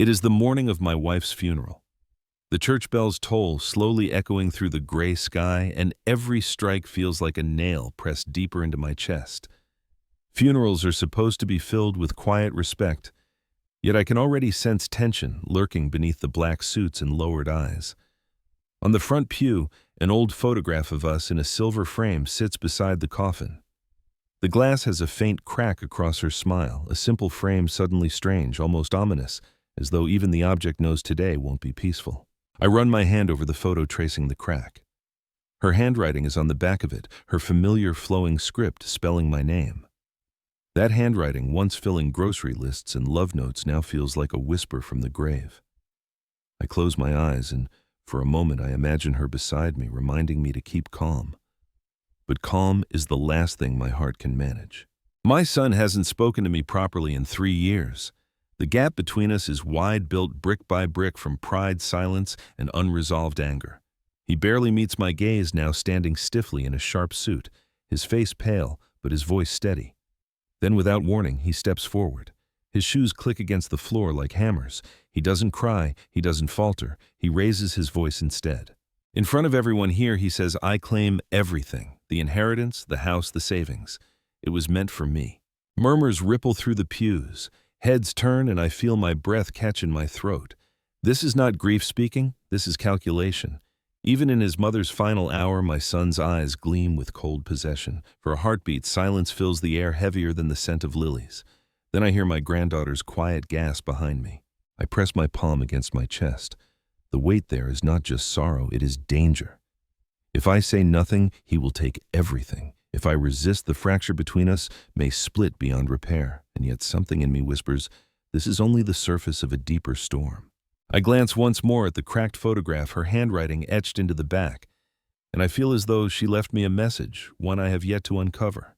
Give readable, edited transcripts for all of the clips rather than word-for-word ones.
It is the morning of my wife's funeral. The church bells toll, slowly echoing through the gray sky, and every strike feels like a nail pressed deeper into my chest. Funerals are supposed to be filled with quiet respect, yet I can already sense tension lurking beneath the black suits and lowered eyes. On the front pew, an old photograph of us in a silver frame sits beside the coffin. The glass has a faint crack across her smile, a simple frame suddenly strange, almost ominous, as though even the object knows today won't be peaceful. I run my hand over the photo, tracing the crack. Her handwriting is on the back of it, her familiar flowing script spelling my name. That handwriting, once filling grocery lists and love notes, now feels like a whisper from the grave. I close my eyes, and for a moment I imagine her beside me, reminding me to keep calm. But calm is the last thing my heart can manage. My son hasn't spoken to me properly in 3 years. The gap between us is wide, built brick by brick from pride, silence, and unresolved anger. He barely meets my gaze now, standing stiffly in a sharp suit, his face pale, but his voice steady. Then, without warning, he steps forward. His shoes click against the floor like hammers. He doesn't cry, he doesn't falter, he raises his voice instead. In front of everyone here, he says, "I claim everything, the inheritance, the house, the savings. It was meant for me." Murmurs ripple through the pews. Heads turn, and I feel my breath catch in my throat. This is not grief speaking, this is calculation. Even in his mother's final hour, my son's eyes gleam with cold possession. For a heartbeat, silence fills the air heavier than the scent of lilies. Then I hear my granddaughter's quiet gasp behind me. I press my palm against my chest. The weight there is not just sorrow, it is danger. If I say nothing, he will take everything. If I resist, the fracture between us may split beyond repair. And yet something in me whispers, this is only the surface of a deeper storm. I glance once more at the cracked photograph, her handwriting etched into the back, and I feel as though she left me a message, one I have yet to uncover.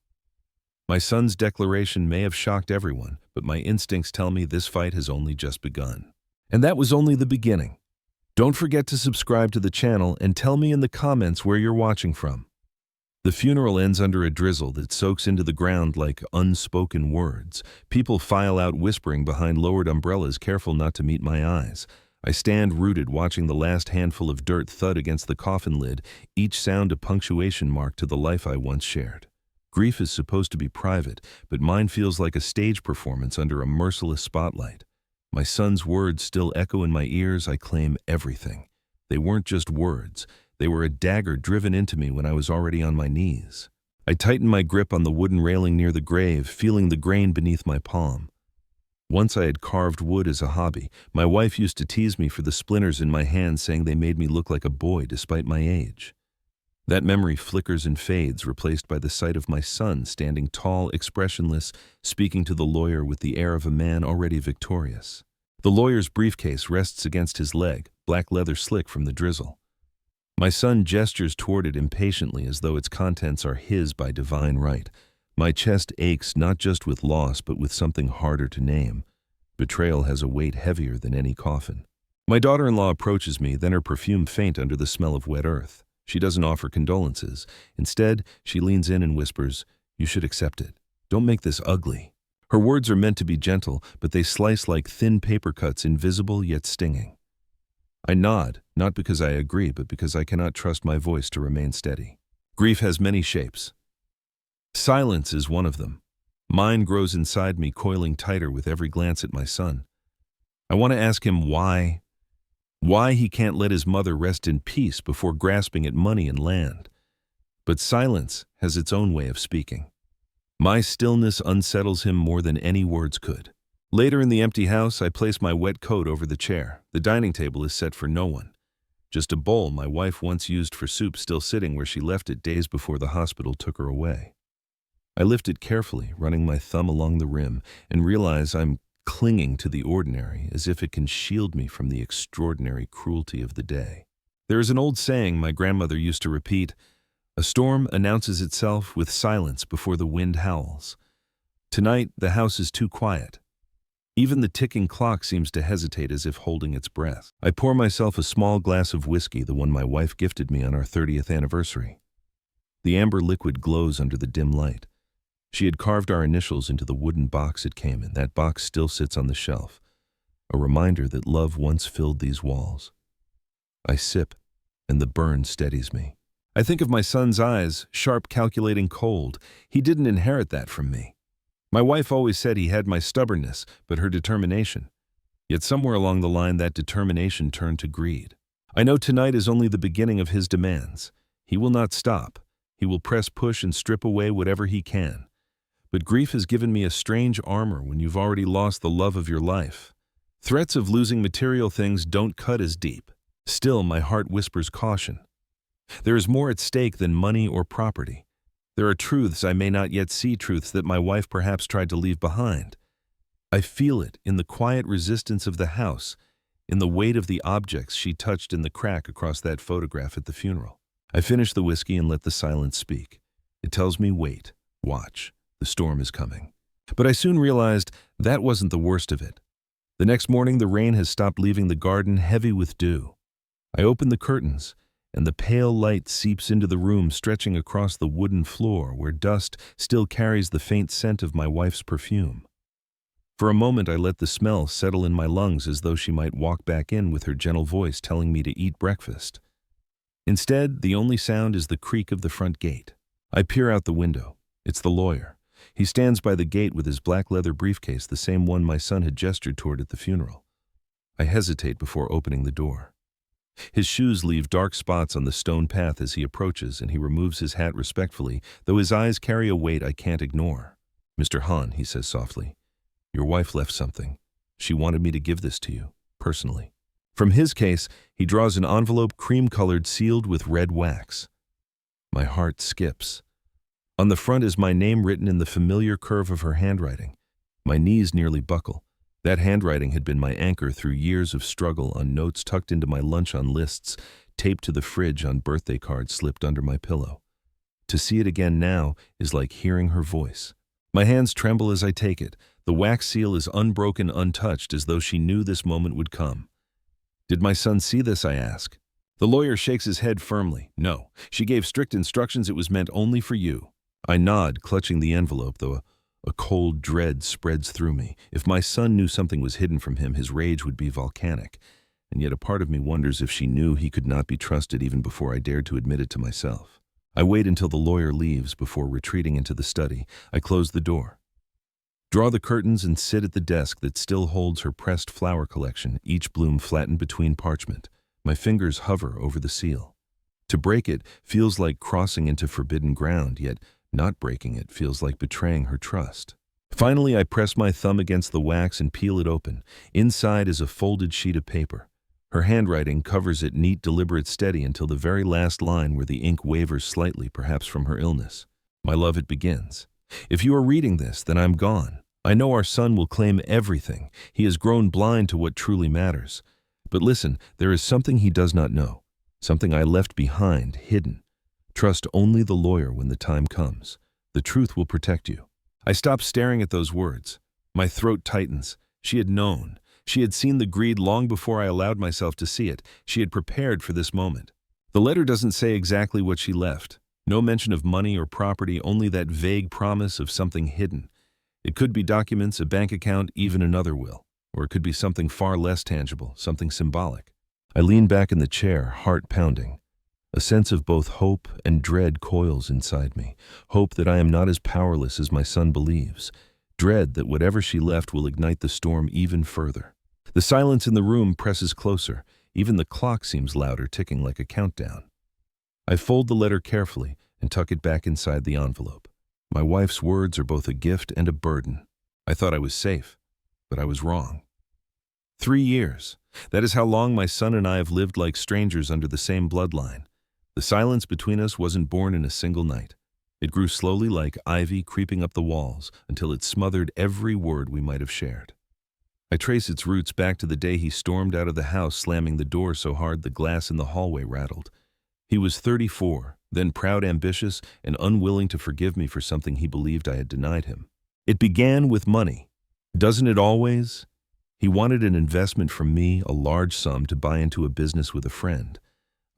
My son's declaration may have shocked everyone, but my instincts tell me this fight has only just begun. And that was only the beginning. Don't forget to subscribe to the channel and tell me in the comments where you're watching from. The funeral ends under a drizzle that soaks into the ground like unspoken words. People file out whispering behind lowered umbrellas, careful not to meet my eyes. I stand rooted, watching the last handful of dirt thud against the coffin lid, each sound a punctuation mark to the life I once shared. Grief is supposed to be private, but mine feels like a stage performance under a merciless spotlight. My son's words still echo in my ears. I claim everything. They weren't just words. They were a dagger driven into me when I was already on my knees. I tightened my grip on the wooden railing near the grave, feeling the grain beneath my palm. Once I had carved wood as a hobby. My wife used to tease me for the splinters in my hands, saying they made me look like a boy despite my age. That memory flickers and fades, replaced by the sight of my son standing tall, expressionless, speaking to the lawyer with the air of a man already victorious. The lawyer's briefcase rests against his leg, black leather slick from the drizzle. My son gestures toward it impatiently, as though its contents are his by divine right. My chest aches, not just with loss, but with something harder to name. Betrayal has a weight heavier than any coffin. My daughter-in-law approaches me, then her perfume faint under the smell of wet earth. She doesn't offer condolences. Instead, she leans in and whispers, "You should accept it. Don't make this ugly." Her words are meant to be gentle, but they slice like thin paper cuts, invisible yet stinging. I nod, not because I agree, but because I cannot trust my voice to remain steady. Grief has many shapes. Silence is one of them. Mine grows inside me, coiling tighter with every glance at my son. I want to ask him why he can't let his mother rest in peace before grasping at money and land. But silence has its own way of speaking. My stillness unsettles him more than any words could. Later in the empty house, I place my wet coat over the chair. The dining table is set for no one. Just a bowl my wife once used for soup still sitting where she left it days before the hospital took her away. I lift it carefully, running my thumb along the rim, and realize I'm clinging to the ordinary, as if it can shield me from the extraordinary cruelty of the day. There is an old saying my grandmother used to repeat, "A storm announces itself with silence before the wind howls." Tonight, the house is too quiet. Even the ticking clock seems to hesitate, as if holding its breath. I pour myself a small glass of whiskey, the one my wife gifted me on our 30th anniversary. The amber liquid glows under the dim light. She had carved our initials into the wooden box it came in. That box still sits on the shelf. a reminder that love once filled these walls. I sip, and the burn steadies me. I think of my son's eyes, sharp, calculating, cold. He didn't inherit that from me. My wife always said he had my stubbornness, but her determination. Yet somewhere along the line, that determination turned to greed. I know tonight is only the beginning of his demands. He will not stop. He will press, push, and strip away whatever he can. But grief has given me a strange armor when you've already lost the love of your life. Threats of losing material things don't cut as deep. Still, my heart whispers caution. There is more at stake than money or property. There are truths I may not yet see, truths that my wife perhaps tried to leave behind. I feel it in the quiet resistance of the house, in the weight of the objects she touched in the crack across that photograph at the funeral. I finish the whiskey and let the silence speak. It tells me, wait, watch, the storm is coming. But I soon realized that wasn't the worst of it. The next morning, the rain has stopped leaving the garden heavy with dew. I open the curtains, and the pale light seeps into the room, stretching across the wooden floor where dust still carries the faint scent of my wife's perfume. For a moment, I let the smell settle in my lungs as though she might walk back in with her gentle voice telling me to eat breakfast. Instead, the only sound is the creak of the front gate. I peer out the window. It's the lawyer. He stands by the gate with his black leather briefcase, the same one my son had gestured toward at the funeral. I hesitate before opening the door. His shoes leave dark spots on the stone path as he approaches, and he removes his hat respectfully, though his eyes carry a weight I can't ignore. "Mr. Hahn," he says softly, "your wife left something. She wanted me to give this to you, personally." From his case, he draws an envelope cream-colored, sealed with red wax. My heart skips. On the front is my name written in the familiar curve of her handwriting. My knees nearly buckle. That handwriting had been my anchor through years of struggle, on notes tucked into my lunch on lists, taped to the fridge on birthday cards slipped under my pillow. To see it again now is like hearing her voice. My hands tremble as I take it. The wax seal is unbroken, untouched, as though she knew this moment would come. "Did my son see this?" I ask. The lawyer shakes his head firmly. "No. She gave strict instructions. It was meant only for you." I nod, clutching the envelope, though a cold dread spreads through me. If my son knew something was hidden from him, his rage would be volcanic. And yet a part of me wonders if she knew he could not be trusted even before I dared to admit it to myself. I wait until the lawyer leaves before retreating into the study. I close the door, draw the curtains, and sit at the desk that still holds her pressed flower collection, each bloom flattened between parchment. My fingers hover over the seal. To break it feels like crossing into forbidden ground, yet not breaking it feels like betraying her trust. Finally, I press my thumb against the wax and peel it open. Inside is a folded sheet of paper. Her handwriting covers it, neat, deliberate, steady, until the very last line where the ink wavers slightly, perhaps from her illness. "My love," it begins. "If you are reading this, then I'm gone. I know our son will claim everything. He has grown blind to what truly matters. But listen, there is something he does not know. Something I left behind, hidden. Trust only the lawyer when the time comes. The truth will protect you." I stop staring at those words. My throat tightens. She had known. She had seen the greed long before I allowed myself to see it. She had prepared for this moment. The letter doesn't say exactly what she left. No mention of money or property, only that vague promise of something hidden. It could be documents, a bank account, even another will. Or it could be something far less tangible, something symbolic. I lean back in the chair, heart pounding. A sense of both hope and dread coils inside me. Hope that I am not as powerless as my son believes. Dread that whatever she left will ignite the storm even further. The silence in the room presses closer. Even the clock seems louder, ticking like a countdown. I fold the letter carefully and tuck it back inside the envelope. My wife's words are both a gift and a burden. I thought I was safe, but I was wrong. 3 years. That is how long my son and I have lived like strangers under the same bloodline. The silence between us wasn't born in a single night. It grew slowly like ivy creeping up the walls until it smothered every word we might have shared. I trace its roots back to the day he stormed out of the house, slamming the door so hard the glass in the hallway rattled. He was 34, then proud, ambitious, and unwilling to forgive me for something he believed I had denied him. It began with money. Doesn't it always? He wanted an investment from me, a large sum, to buy into a business with a friend.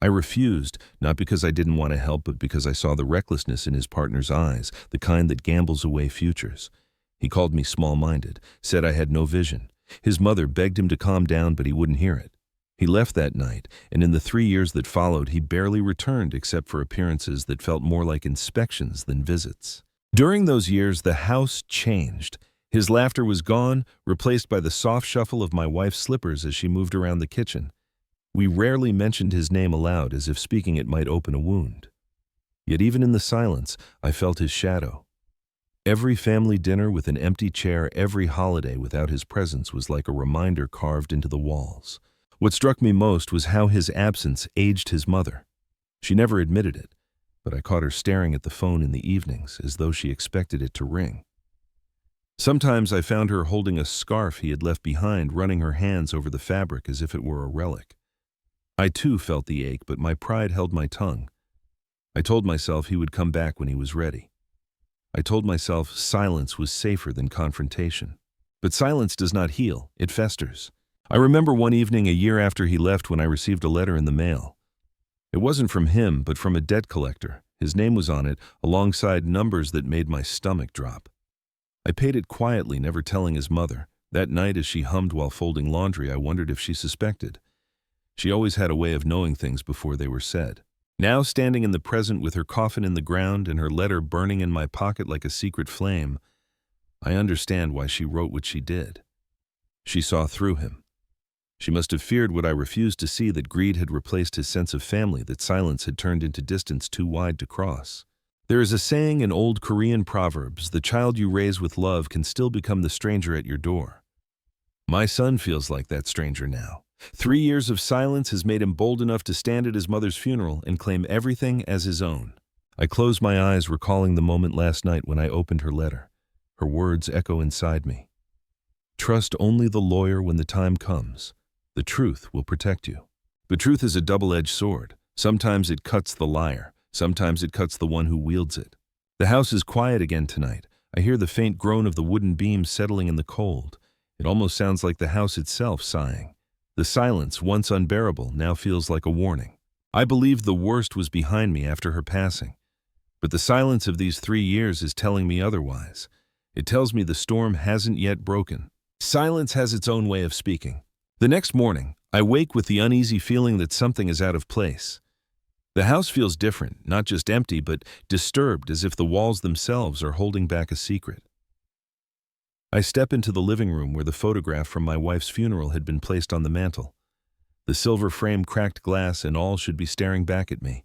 I refused, not because I didn't want to help, but because I saw the recklessness in his partner's eyes, the kind that gambles away futures. He called me small-minded, said I had no vision. His mother begged him to calm down, but he wouldn't hear it. He left that night, and in the 3 years that followed, he barely returned except for appearances that felt more like inspections than visits. During those years, the house changed. His laughter was gone, replaced by the soft shuffle of my wife's slippers as she moved around the kitchen. We rarely mentioned his name aloud, as if speaking it might open a wound. Yet even in the silence, I felt his shadow. Every family dinner with an empty chair, every holiday without his presence was like a reminder carved into the walls. What struck me most was how his absence aged his mother. She never admitted it, but I caught her staring at the phone in the evenings as though she expected it to ring. Sometimes I found her holding a scarf he had left behind, running her hands over the fabric as if it were a relic. I too felt the ache, but my pride held my tongue. I told myself he would come back when he was ready. I told myself silence was safer than confrontation. But silence does not heal, it festers. I remember one evening a year after he left when I received a letter in the mail. It wasn't from him, but from a debt collector. His name was on it, alongside numbers that made my stomach drop. I paid it quietly, never telling his mother. That night, as she hummed while folding laundry, I wondered if she suspected. She always had a way of knowing things before they were said. Now, standing in the present with her coffin in the ground and her letter burning in my pocket like a secret flame, I understand why she wrote what she did. She saw through him. She must have feared what I refused to see, that greed had replaced his sense of family, that silence had turned into distance too wide to cross. There is a saying in old Korean proverbs, the child you raise with love can still become the stranger at your door. My son feels like that stranger now. 3 years of silence has made him bold enough to stand at his mother's funeral and claim everything as his own. I close my eyes, recalling the moment last night when I opened her letter. Her words echo inside me. Trust only the lawyer when the time comes. The truth will protect you. But truth is a double-edged sword. Sometimes it cuts the liar. Sometimes it cuts the one who wields it. The house is quiet again tonight. I hear the faint groan of the wooden beams settling in the cold. It almost sounds like the house itself sighing. The silence, once unbearable, now feels like a warning. I believed the worst was behind me after her passing. But the silence of these 3 years is telling me otherwise. It tells me the storm hasn't yet broken. Silence has its own way of speaking. The next morning, I wake with the uneasy feeling that something is out of place. The house feels different, not just empty, but disturbed, as if the walls themselves are holding back a secret. I step into the living room where the photograph from my wife's funeral had been placed on the mantel. The silver frame, cracked glass, and all should be staring back at me.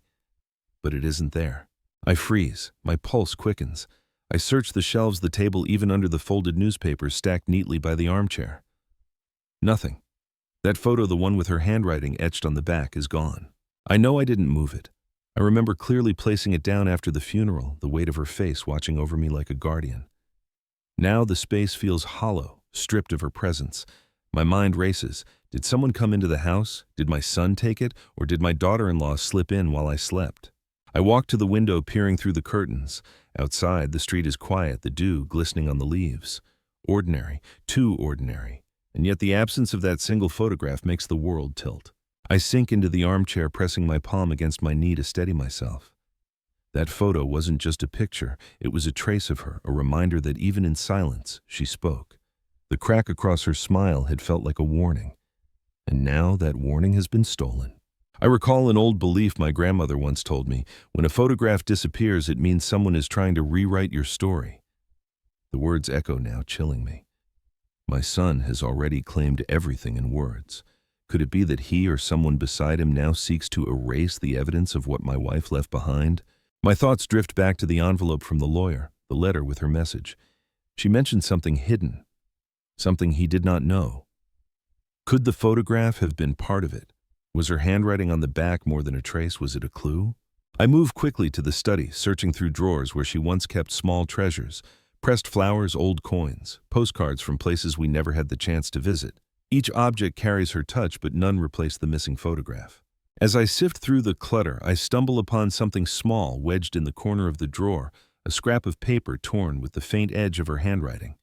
But it isn't there. I freeze. My pulse quickens. I search the shelves, the table, even under the folded newspapers stacked neatly by the armchair. Nothing. That photo, the one with her handwriting etched on the back, is gone. I know I didn't move it. I remember clearly placing it down after the funeral, the weight of her face watching over me like a guardian. Now the space feels hollow, stripped of her presence. My mind races. Did someone come into the house? Did my son take it? Or did my daughter-in-law slip in while I slept? I walk to the window, peering through the curtains. Outside, the street is quiet, the dew glistening on the leaves. Ordinary, too ordinary. And yet the absence of that single photograph makes the world tilt. I sink into the armchair, pressing my palm against my knee to steady myself. That photo wasn't just a picture, it was a trace of her, a reminder that even in silence, she spoke. The crack across her smile had felt like a warning. And now that warning has been stolen. I recall an old belief my grandmother once told me: when a photograph disappears, it means someone is trying to rewrite your story. The words echo now, chilling me. My son has already claimed everything in words. Could it be that he or someone beside him now seeks to erase the evidence of what my wife left behind? My thoughts drift back to the envelope from the lawyer, the letter with her message. She mentioned something hidden, something he did not know. Could the photograph have been part of it? Was her handwriting on the back more than a trace? Was it a clue? I move quickly to the study, searching through drawers where she once kept small treasures: pressed flowers, old coins, postcards from places we never had the chance to visit. Each object carries her touch, but none replace the missing photograph. As I sift through the clutter, I stumble upon something small wedged in the corner of the drawer, a scrap of paper torn with the faint edge of her handwriting.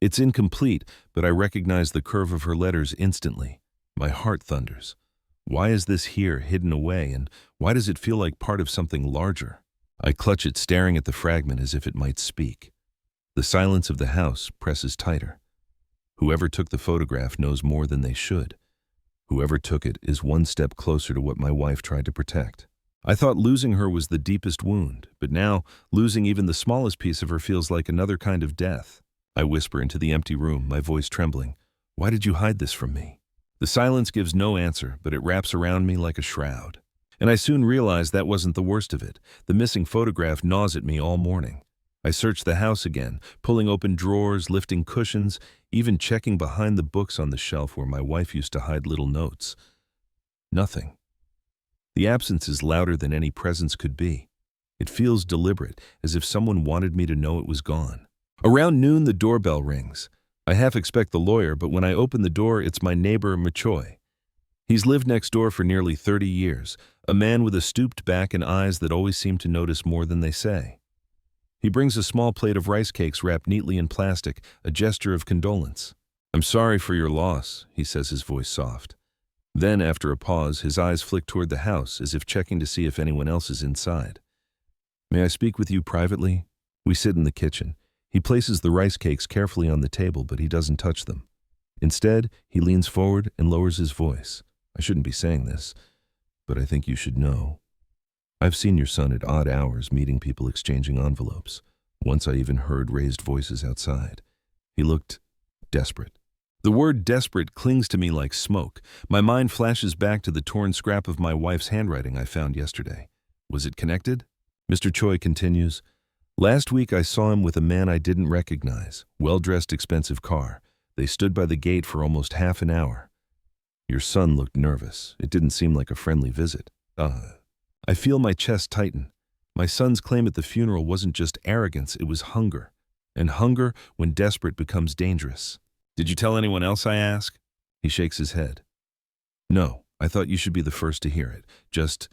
It's incomplete, but I recognize the curve of her letters instantly. My heart thunders. Why is this here, hidden away, and why does it feel like part of something larger? I clutch it, staring at the fragment as if it might speak. The silence of the house presses tighter. Whoever took the photograph knows more than they should. Whoever took it is one step closer to what my wife tried to protect. I thought losing her was the deepest wound, but now losing even the smallest piece of her feels like another kind of death. I whisper into the empty room, my voice trembling. Why did you hide this from me? The silence gives no answer, but it wraps around me like a shroud. And I soon realize that wasn't the worst of it. The missing photograph gnaws at me all morning. I search the house again, pulling open drawers, lifting cushions, even checking behind the books on the shelf where my wife used to hide little notes. Nothing. The absence is louder than any presence could be. It feels deliberate, as if someone wanted me to know it was gone. Around noon, the doorbell rings. I half expect the lawyer, but when I open the door, it's my neighbor, Machoy. He's lived next door for nearly 30 years, a man with a stooped back and eyes that always seem to notice more than they say. He brings a small plate of rice cakes wrapped neatly in plastic, a gesture of condolence. I'm sorry for your loss, he says, his voice soft. Then, after a pause, his eyes flick toward the house, as if checking to see if anyone else is inside. May I speak with you privately? We sit in the kitchen. He places the rice cakes carefully on the table, but he doesn't touch them. Instead, he leans forward and lowers his voice. I shouldn't be saying this, but I think you should know. I've seen your son at odd hours meeting people exchanging envelopes. Once I even heard raised voices outside. He looked desperate. The word desperate clings to me like smoke. My mind flashes back to the torn scrap of my wife's handwriting I found yesterday. Was it connected? Mr. Choi continues, Last week I saw him with a man I didn't recognize, well-dressed, expensive car. They stood by the gate for almost half an hour. Your son looked nervous. It didn't seem like a friendly visit. I feel my chest tighten. My son's claim at the funeral wasn't just arrogance, it was hunger. And hunger, when desperate, becomes dangerous. Did you tell anyone else, I ask? He shakes his head. No, I thought you should be the first to hear it. Just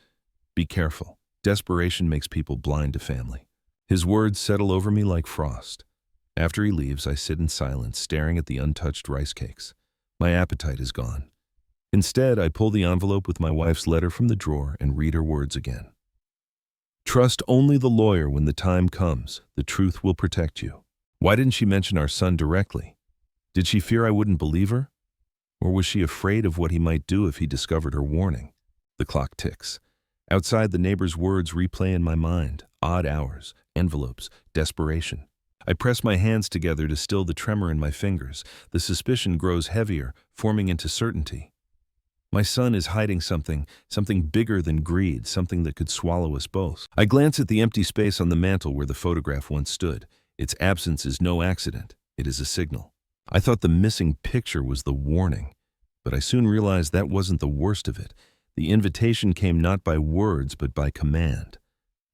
be careful. Desperation makes people blind to family. His words settle over me like frost. After he leaves, I sit in silence, staring at the untouched rice cakes. My appetite is gone. Instead, I pull the envelope with my wife's letter from the drawer and read her words again. Trust only the lawyer when the time comes. The truth will protect you. Why didn't she mention our son directly? Did she fear I wouldn't believe her? Or was she afraid of what he might do if he discovered her warning? The clock ticks. Outside, the neighbor's words replay in my mind. Odd hours, envelopes, desperation. I press my hands together to still the tremor in my fingers. The suspicion grows heavier, forming into certainty. My son is hiding something bigger than greed, something that could swallow us both. I glance at the empty space on the mantel where the photograph once stood. Its absence is no accident. It is a signal. I thought the missing picture was the warning, but I soon realized that wasn't the worst of it. The invitation came not by words, but by command.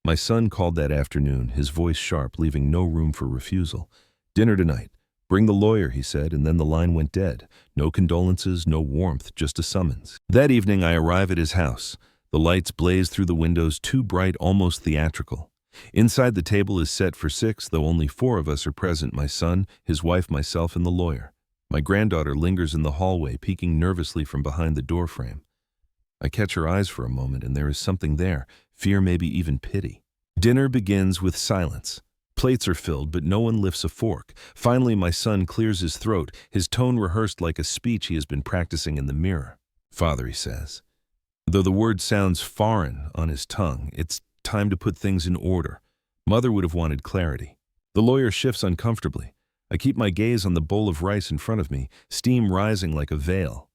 My son called that afternoon, his voice sharp, leaving no room for refusal. Dinner tonight. Bring the lawyer, he said, and then the line went dead. No condolences, no warmth, just a summons. That evening I arrive at his house. The lights blaze through the windows, too bright, almost theatrical. Inside, the table is set for 6, though only 4 of us are present, my son, his wife, myself, and the lawyer. My granddaughter lingers in the hallway, peeking nervously from behind the doorframe. I catch her eyes for a moment, and there is something there, fear, maybe even pity. Dinner begins with silence. Plates are filled, but no one lifts a fork. Finally, my son clears his throat, his tone rehearsed like a speech he has been practicing in the mirror. Father, he says. Though the word sounds foreign on his tongue, it's time to put things in order. Mother would have wanted clarity. The lawyer shifts uncomfortably. I keep my gaze on the bowl of rice in front of me, steam rising like a veil.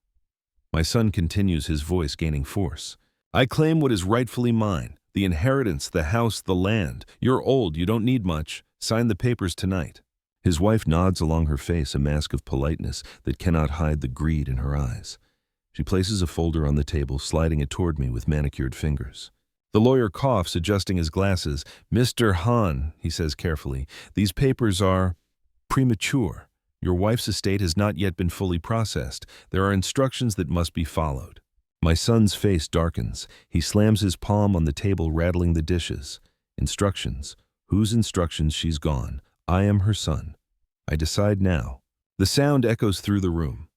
My son continues, his voice gaining force. I claim what is rightfully mine. The inheritance, the house, the land. You're old, you don't need much. Sign the papers tonight. His wife nods along her face, a mask of politeness that cannot hide the greed in her eyes. She places a folder on the table, sliding it toward me with manicured fingers. The lawyer coughs, adjusting his glasses. Mr. Han, he says carefully, these papers are premature. Your wife's estate has not yet been fully processed. There are instructions that must be followed. My son's face darkens. He slams his palm on the table, rattling the dishes. Instructions. Whose instructions? She's gone. I am her son. I decide now. The sound echoes through the room.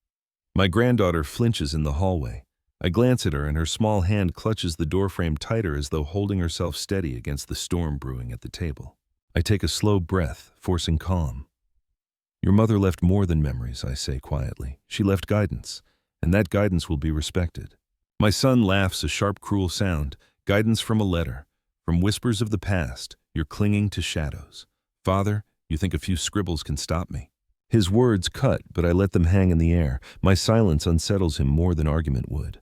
My granddaughter flinches in the hallway. I glance at her, and her small hand clutches the doorframe tighter, as though holding herself steady against the storm brewing at the table. I take a slow breath, forcing calm. Your mother left more than memories, I say quietly. She left guidance, and that guidance will be respected. My son laughs a sharp, cruel sound, guidance from a letter, from whispers of the past. You're clinging to shadows. Father, you think a few scribbles can stop me. His words cut, but I let them hang in the air. My silence unsettles him more than argument would.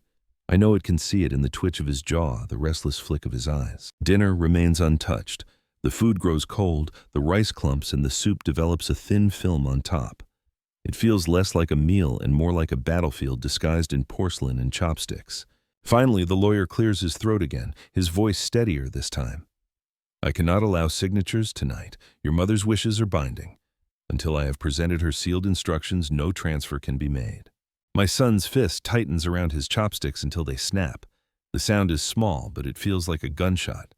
I know it can see it in the twitch of his jaw, the restless flick of his eyes. Dinner remains untouched. The food grows cold, the rice clumps and the soup develops a thin film on top. It feels less like a meal and more like a battlefield disguised in porcelain and chopsticks. Finally, the lawyer clears his throat again, his voice steadier this time. I cannot allow signatures tonight. Your mother's wishes are binding. Until I have presented her sealed instructions, no transfer can be made. My son's fist tightens around his chopsticks until they snap. The sound is small, but it feels like a gunshot.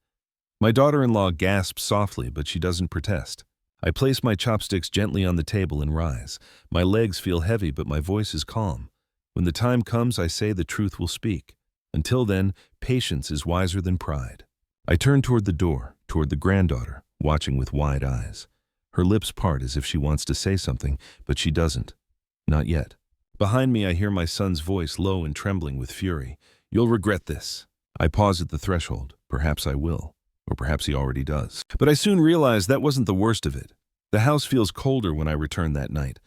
My daughter-in-law gasps softly, but she doesn't protest. I place my chopsticks gently on the table and rise. My legs feel heavy, but my voice is calm. When the time comes, I say the truth will speak. Until then, patience is wiser than pride. I turn toward the door, toward the granddaughter, watching with wide eyes. Her lips part as if she wants to say something, but she doesn't. Not yet. Behind me, I hear my son's voice, low and trembling with fury. You'll regret this. I pause at the threshold. Perhaps I will. Or perhaps he already does. But I soon realize that wasn't the worst of it. The house feels colder when I return that night,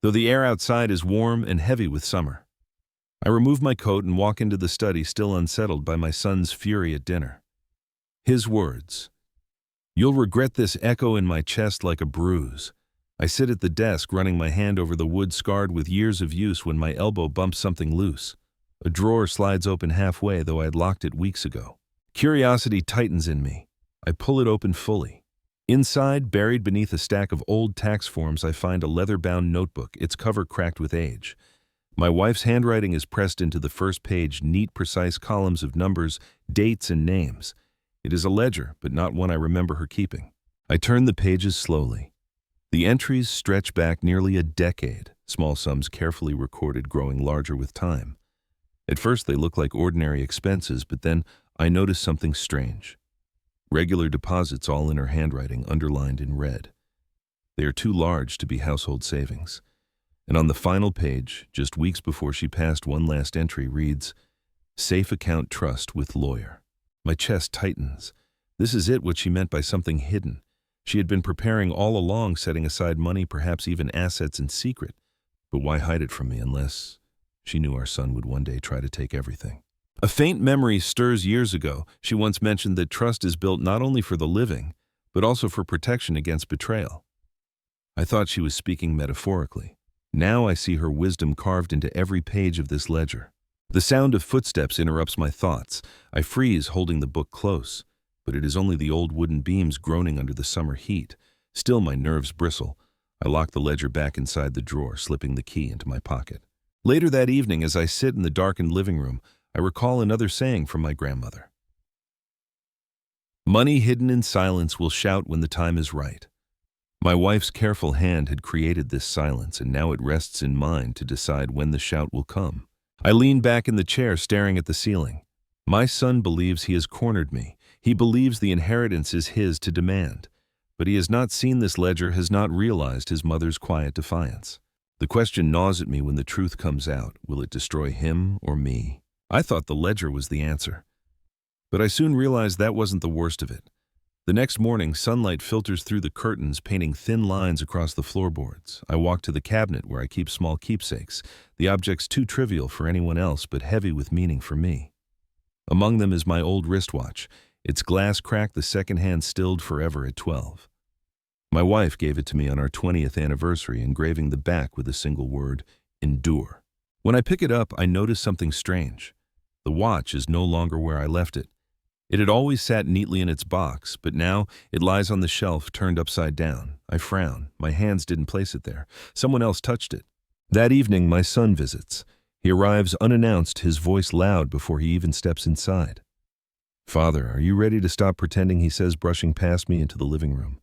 though the air outside is warm and heavy with summer. I remove my coat and walk into the study, still unsettled by my son's fury at dinner. His words. You'll regret this echo in my chest like a bruise. I sit at the desk, running my hand over the wood scarred with years of use when my elbow bumps something loose. A drawer slides open halfway, though I had locked it weeks ago. Curiosity tightens in me. I pull it open fully. Inside, buried beneath a stack of old tax forms, I find a leather-bound notebook, its cover cracked with age. My wife's handwriting is pressed into the first page, neat, precise columns of numbers, dates, and names. It is a ledger, but not one I remember her keeping. I turn the pages slowly. The entries stretch back nearly a decade, small sums carefully recorded, growing larger with time. At first, they look like ordinary expenses, but then I notice something strange. Regular deposits, all in her handwriting, underlined in red. They are too large to be household savings. And on the final page, just weeks before she passed, one last entry reads, Safe account trust with lawyer. My chest tightens. This is it, what she meant by something hidden. She had been preparing all along, setting aside money, perhaps even assets, in secret. But why hide it from me unless she knew our son would one day try to take everything? A faint memory stirs years ago. She once mentioned that trust is built not only for the living, but also for protection against betrayal. I thought she was speaking metaphorically. Now I see her wisdom carved into every page of this ledger. The sound of footsteps interrupts my thoughts. I freeze, holding the book close, but it is only the old wooden beams groaning under the summer heat. Still, my nerves bristle. I lock the ledger back inside the drawer, slipping the key into my pocket. Later that evening, as I sit in the darkened living room, I recall another saying from my grandmother. Money hidden in silence will shout when the time is right. My wife's careful hand had created this silence, and now it rests in mine to decide when the shout will come. I lean back in the chair, staring at the ceiling. My son believes he has cornered me. He believes the inheritance is his to demand. But he has not seen this ledger, has not realized his mother's quiet defiance. The question gnaws at me when the truth comes out. Will it destroy him or me? I thought the ledger was the answer. But I soon realized that wasn't the worst of it. The next morning, sunlight filters through the curtains, painting thin lines across the floorboards. I walk to the cabinet where I keep small keepsakes, the objects too trivial for anyone else but heavy with meaning for me. Among them is my old wristwatch, its glass cracked, the second hand stilled forever at 12. My wife gave it to me on our 20th anniversary, engraving the back with a single word, endure. When I pick it up, I notice something strange. The watch is no longer where I left it. It had always sat neatly in its box, but now it lies on the shelf, turned upside down. I frown. My hands didn't place it there. Someone else touched it. That evening, my son visits. He arrives unannounced, his voice loud before he even steps inside. "Father, are you ready to stop pretending?" he says, brushing past me into the living room.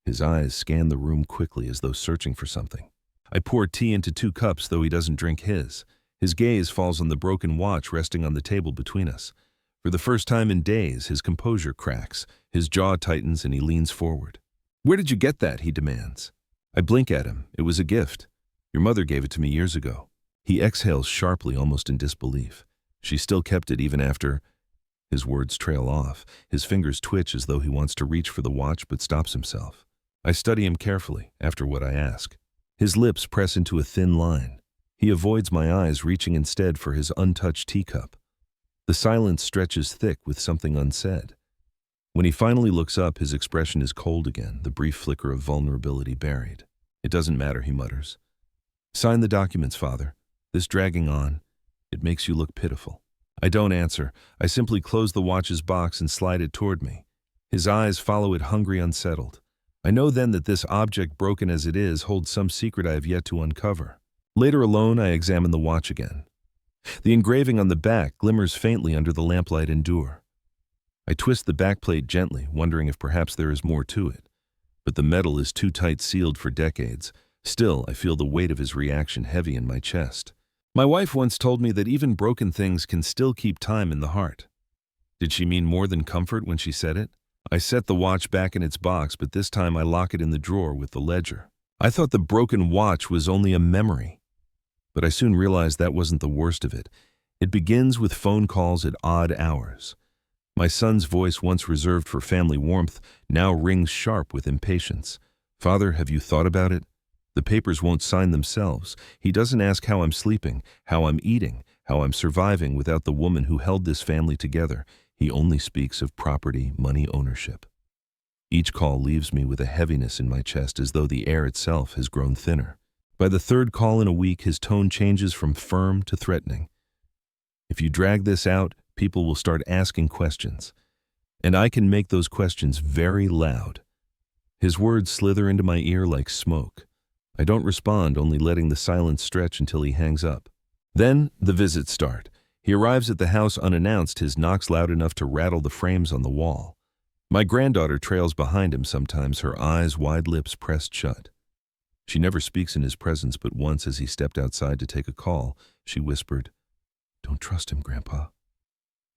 His eyes scan the room quickly as though searching for something. I pour tea into 2 cups, though he doesn't drink his. His gaze falls on the broken watch resting on the table between us. For the first time in days, his composure cracks, his jaw tightens, and he leans forward. "Where did you get that?" he demands. I blink at him. It was a gift. Your mother gave it to me years ago. He exhales sharply, almost in disbelief. She still kept it even after... His words trail off. His fingers twitch as though he wants to reach for the watch but stops himself. I study him carefully after what I ask. His lips press into a thin line. He avoids my eyes, reaching instead for his untouched teacup. The silence stretches thick with something unsaid. When he finally looks up, his expression is cold again, the brief flicker of vulnerability buried. It doesn't matter, he mutters. Sign the documents, Father. This dragging on, it makes you look pitiful. I don't answer. I simply close the watch's box and slide it toward me. His eyes follow it, hungry, unsettled. I know then that this object, broken as it is, holds some secret I have yet to uncover. Later alone, I examine the watch again. The engraving on the back glimmers faintly under the lamplight Endure. I twist the backplate gently, wondering if perhaps there is more to it. But the metal is too tight sealed for decades. Still, I feel the weight of his reaction heavy in my chest. My wife once told me that even broken things can still keep time in the heart. Did she mean more than comfort when she said it? I set the watch back in its box, but this time I lock it in the drawer with the ledger. I thought the broken watch was only a memory. But I soon realized that wasn't the worst of it. It begins with phone calls at odd hours. My son's voice, once reserved for family warmth, now rings sharp with impatience. Father, have you thought about it? The papers won't sign themselves. He doesn't ask how I'm sleeping, how I'm eating, how I'm surviving without the woman who held this family together. He only speaks of property, money, ownership. Each call leaves me with a heaviness in my chest, as though the air itself has grown thinner. By the third call in a week, his tone changes from firm to threatening. If you drag this out, people will start asking questions. And I can make those questions very loud. His words slither into my ear like smoke. I don't respond, only letting the silence stretch until he hangs up. Then the visits start. He arrives at the house unannounced, his knocks loud enough to rattle the frames on the wall. My granddaughter trails behind him sometimes, her eyes, wide lips pressed shut. She never speaks in his presence, but once as he stepped outside to take a call, she whispered, "Don't trust him, Grandpa."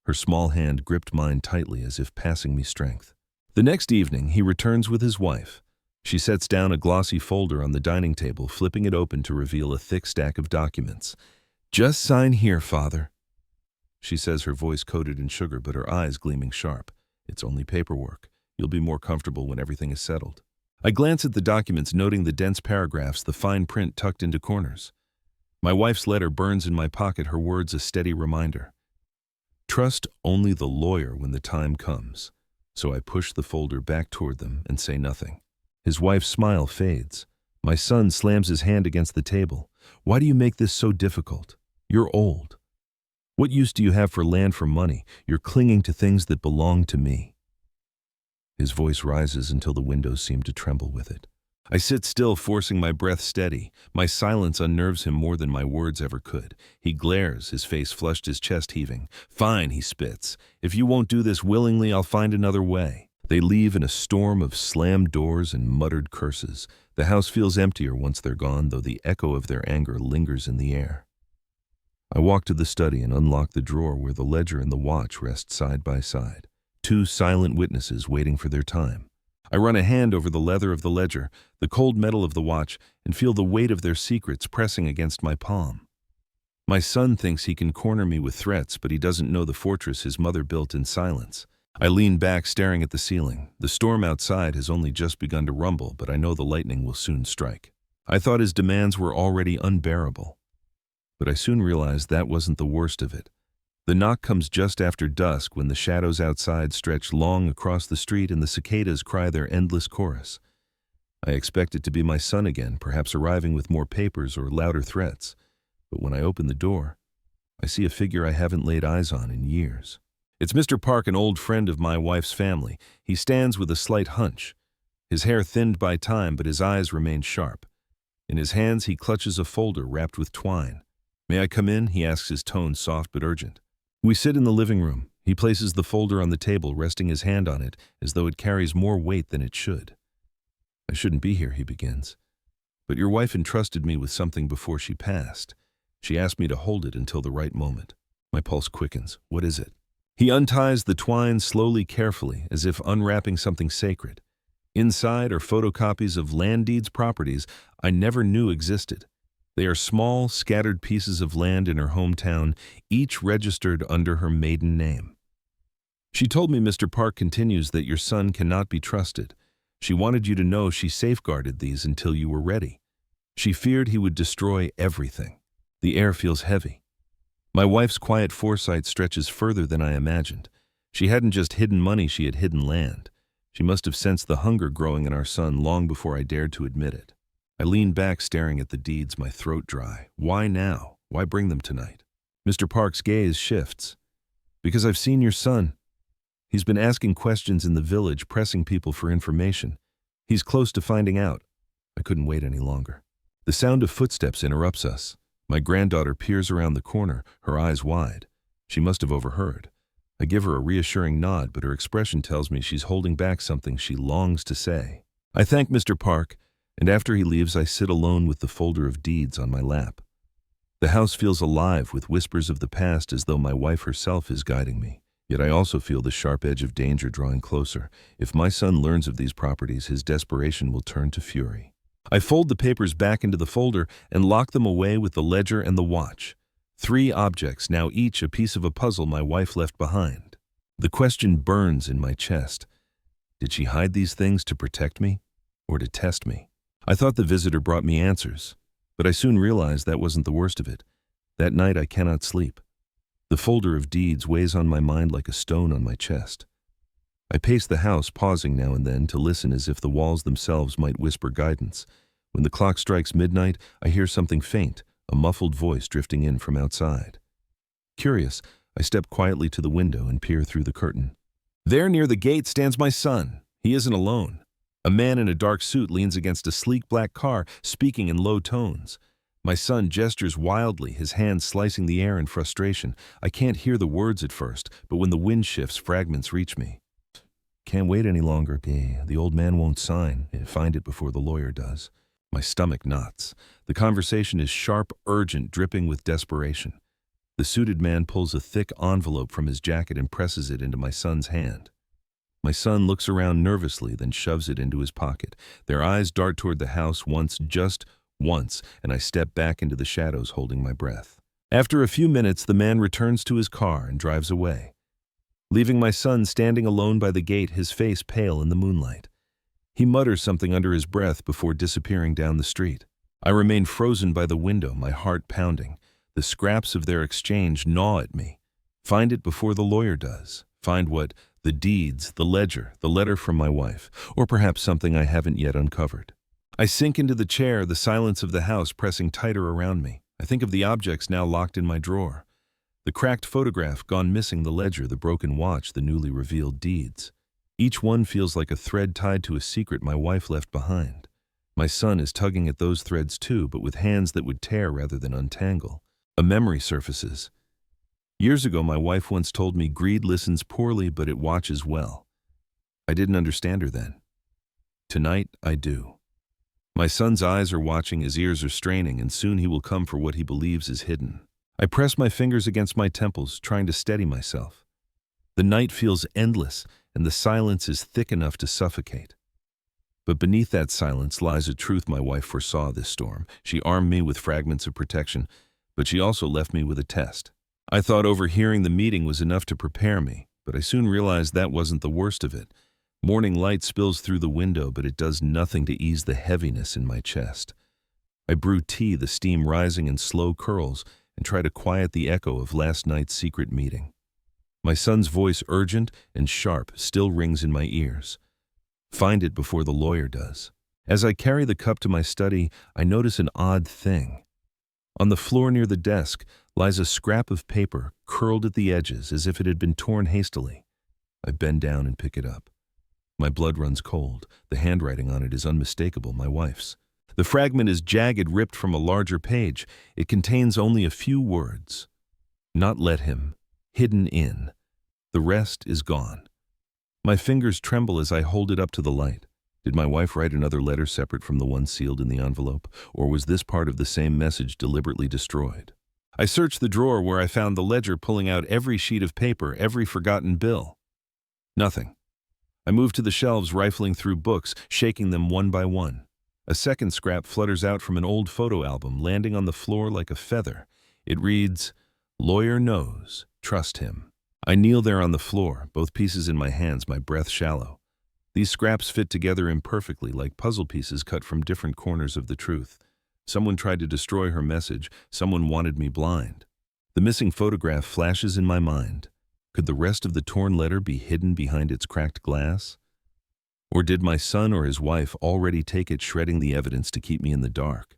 Her small hand gripped mine tightly as if passing me strength. The next evening, he returns with his wife. She sets down a glossy folder on the dining table, flipping it open to reveal a thick stack of documents. "Just sign here, Father," she says, her voice coated in sugar but her eyes gleaming sharp. "It's only paperwork. You'll be more comfortable when everything is settled." I glance at the documents, noting the dense paragraphs, the fine print tucked into corners. My wife's letter burns in my pocket, her words a steady reminder. Trust only the lawyer when the time comes. So I push the folder back toward them and say nothing. His wife's smile fades. My son slams his hand against the table. "Why do you make this so difficult? You're old. What use do you have for land, for money? You're clinging to things that belong to me." His voice rises until the windows seem to tremble with it. I sit still, forcing my breath steady. My silence unnerves him more than my words ever could. He glares, his face flushed, his chest heaving. "Fine," he spits. "If you won't do this willingly, I'll find another way." They leave in a storm of slammed doors and muttered curses. The house feels emptier once they're gone, though the echo of their anger lingers in the air. I walk to the study and unlock the drawer where the ledger and the watch rest side by side. Two silent witnesses waiting for their time. I run a hand over the leather of the ledger, the cold metal of the watch, and feel the weight of their secrets pressing against my palm. My son thinks he can corner me with threats, but he doesn't know the fortress his mother built in silence. I lean back, staring at the ceiling. The storm outside has only just begun to rumble, but I know the lightning will soon strike. I thought his demands were already unbearable. But I soon realized that wasn't the worst of it. The knock comes just after dusk, when the shadows outside stretch long across the street and the cicadas cry their endless chorus. I expect it to be my son again, perhaps arriving with more papers or louder threats. But when I open the door, I see a figure I haven't laid eyes on in years. It's Mr. Park, an old friend of my wife's family. He stands with a slight hunch. His hair thinned by time, but his eyes remain sharp. In his hands he clutches a folder wrapped with twine. "May I come in?" he asks, his tone soft but urgent. We sit in the living room. He places the folder on the table, resting his hand on it as though it carries more weight than it should. "I shouldn't be here," he begins. "But your wife entrusted me with something before she passed. She asked me to hold it until the right moment." My pulse quickens. "What is it?" He unties the twine slowly, carefully, as if unwrapping something sacred. Inside are photocopies of land deeds properties I never knew existed. They are small, scattered pieces of land in her hometown, each registered under her maiden name. She told me Mr. Park continues that your son cannot be trusted. She wanted you to know she safeguarded these until you were ready. She feared he would destroy everything. The air feels heavy. My wife's quiet foresight stretches further than I imagined. She hadn't just hidden money, she had hidden land. She must have sensed the hunger growing in our son long before I dared to admit it. I leaned back staring at the deeds, my throat dry. Why now? Why bring them tonight? Mr. Park's gaze shifts. Because I've seen your son. He's been asking questions in the village, pressing people for information. He's close to finding out. I couldn't wait any longer. The sound of footsteps interrupts us. My granddaughter peers around the corner, her eyes wide. She must have overheard. I give her a reassuring nod, but her expression tells me she's holding back something she longs to say. I thank Mr. Park, and after he leaves, I sit alone with the folder of deeds on my lap. The house feels alive with whispers of the past, as though my wife herself is guiding me. Yet I also feel the sharp edge of danger drawing closer. If my son learns of these properties, his desperation will turn to fury. I fold the papers back into the folder and lock them away with the ledger and the watch. 3 objects, now each a piece of a puzzle my wife left behind. The question burns in my chest. Did she hide these things to protect me or to test me? I thought the visitor brought me answers, but I soon realized that wasn't the worst of it. That night I cannot sleep. The folder of deeds weighs on my mind like a stone on my chest. I pace the house, pausing now and then to listen as if the walls themselves might whisper guidance. When the clock strikes midnight, I hear something faint, a muffled voice drifting in from outside. Curious, I step quietly to the window and peer through the curtain. There near the gate stands my son. He isn't alone. A man in a dark suit leans against a sleek black car, speaking in low tones. My son gestures wildly, his hands slicing the air in frustration. I can't hear the words at first, but when the wind shifts, fragments reach me. Can't wait any longer. The old man won't sign. Find it before the lawyer does. My stomach knots. The conversation is sharp, urgent, dripping with desperation. The suited man pulls a thick envelope from his jacket and presses it into my son's hand. My son looks around nervously, then shoves it into his pocket. Their eyes dart toward the house once, just once, and I step back into the shadows holding my breath. After a few minutes, the man returns to his car and drives away, leaving my son standing alone by the gate, his face pale in the moonlight. He mutters something under his breath before disappearing down the street. I remain frozen by the window, my heart pounding. The scraps of their exchange gnaw at me. Find it before the lawyer does. Find what? The deeds, the ledger, the letter from my wife, or perhaps something I haven't yet uncovered. I sink into the chair, the silence of the house pressing tighter around me. I think of the objects now locked in my drawer. The cracked photograph gone missing, the ledger, the broken watch, the newly revealed deeds. Each one feels like a thread tied to a secret my wife left behind. My son is tugging at those threads too, but with hands that would tear rather than untangle. A memory surfaces. Years ago, my wife once told me greed listens poorly, but it watches well. I didn't understand her then. Tonight, I do. My son's eyes are watching, his ears are straining, and soon he will come for what he believes is hidden. I press my fingers against my temples, trying to steady myself. The night feels endless, and the silence is thick enough to suffocate. But beneath that silence lies a truth my wife foresaw this storm. She armed me with fragments of protection, but she also left me with a test. I thought overhearing the meeting was enough to prepare me, but I soon realized that wasn't the worst of it. Morning light spills through the window, but it does nothing to ease the heaviness in my chest. I brew tea, the steam rising in slow curls, and try to quiet the echo of last night's secret meeting. My son's voice, urgent and sharp, still rings in my ears. Find it before the lawyer does. As I carry the cup to my study, I notice an odd thing. On the floor near the desk lies a scrap of paper, curled at the edges as if it had been torn hastily. I bend down and pick it up. My blood runs cold. The handwriting on it is unmistakable, my wife's. The fragment is jagged, ripped from a larger page. It contains only a few words. Not let him. Hidden in. The rest is gone. My fingers tremble as I hold it up to the light. Did my wife write another letter separate from the one sealed in the envelope, or was this part of the same message deliberately destroyed? I searched the drawer where I found the ledger, pulling out every sheet of paper, every forgotten bill. Nothing. I move to the shelves, rifling through books, shaking them one by one. A second scrap flutters out from an old photo album, landing on the floor like a feather. It reads, "Lawyer knows, trust him." I kneel there on the floor, both pieces in my hands, my breath shallow. These scraps fit together imperfectly, like puzzle pieces cut from different corners of the truth. Someone tried to destroy her message. Someone wanted me blind. The missing photograph flashes in my mind. Could the rest of the torn letter be hidden behind its cracked glass? Or did my son or his wife already take it, shredding the evidence to keep me in the dark?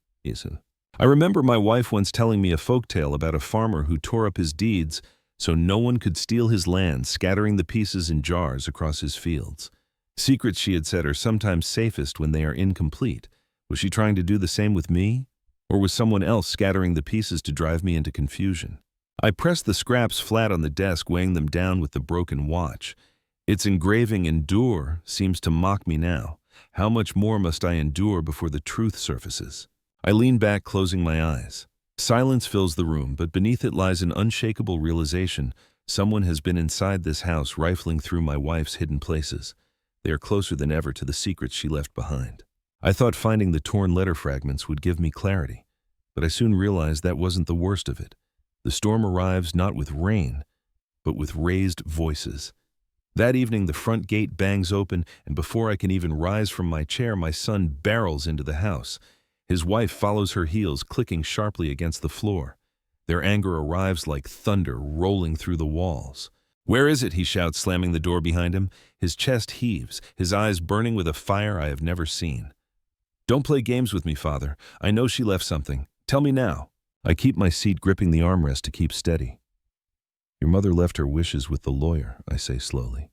I remember my wife once telling me a folktale about a farmer who tore up his deeds so no one could steal his land, scattering the pieces in jars across his fields. Secrets, she had said, are sometimes safest when they are incomplete. Was she trying to do the same with me? Or was someone else scattering the pieces to drive me into confusion? I pressed the scraps flat on the desk, weighing them down with the broken watch. Its engraving, "Endure," seems to mock me now. How much more must I endure before the truth surfaces? I lean back, closing my eyes. Silence fills the room, but beneath it lies an unshakable realization. Someone has been inside this house, rifling through my wife's hidden places. They are closer than ever to the secrets she left behind. I thought finding the torn letter fragments would give me clarity, but I soon realized that wasn't the worst of it. The storm arrives not with rain, but with raised voices. That evening, the front gate bangs open, and before I can even rise from my chair, my son barrels into the house. His wife follows her heels, clicking sharply against the floor. Their anger arrives like thunder rolling through the walls. "Where is it?" he shouts, slamming the door behind him. His chest heaves, his eyes burning with a fire I have never seen. "Don't play games with me, Father. I know she left something. Tell me now." I keep my seat, gripping the armrest to keep steady. "Your mother left her wishes with the lawyer," I say slowly.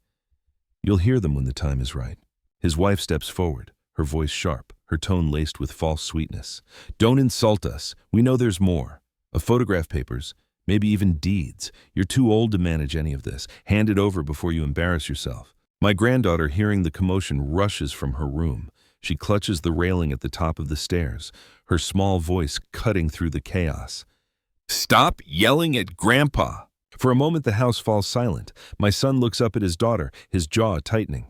"You'll hear them when the time is right." His wife steps forward, her voice sharp, her tone laced with false sweetness. "Don't insult us. We know there's more. Photograph papers, maybe even deeds. You're too old to manage any of this. Hand it over before you embarrass yourself." My granddaughter, hearing the commotion, rushes from her room. She clutches the railing at the top of the stairs, her small voice cutting through the chaos. "Stop yelling at Grandpa!" For a moment, the house falls silent. My son looks up at his daughter, his jaw tightening.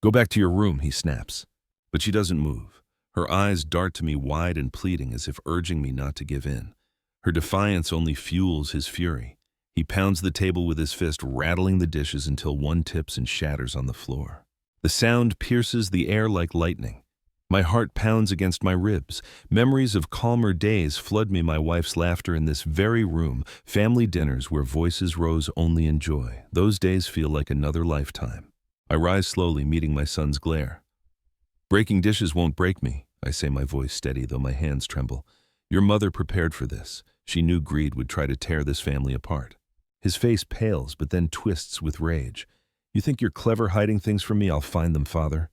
"Go back to your room," he snaps. But she doesn't move. Her eyes dart to me, wide and pleading, as if urging me not to give in. Her defiance only fuels his fury. He pounds the table with his fist, rattling the dishes until one tips and shatters on the floor. The sound pierces the air like lightning. My heart pounds against my ribs. Memories of calmer days flood me, my wife's laughter in this very room, family dinners where voices rose only in joy. Those days feel like another lifetime. I rise slowly, meeting my son's glare. "Breaking dishes won't break me," I say, my voice steady, though my hands tremble. "Your mother prepared for this. She knew greed would try to tear this family apart." His face pales, but then twists with rage. "You think you're clever hiding things from me? I'll find them, Father.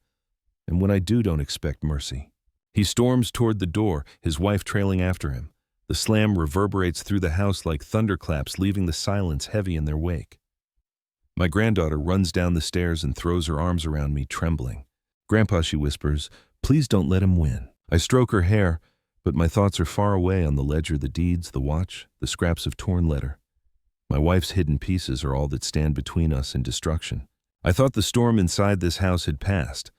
And when I do, don't expect mercy." He storms toward the door, his wife trailing after him. The slam reverberates through the house like thunderclaps, leaving the silence heavy in their wake. My granddaughter runs down the stairs and throws her arms around me, trembling. "Grandpa," she whispers, "please don't let him win." I stroke her hair, but my thoughts are far away on the ledger, the deeds, the watch, the scraps of torn letter. My wife's hidden pieces are all that stand between us and destruction. I thought the storm inside this house had passed,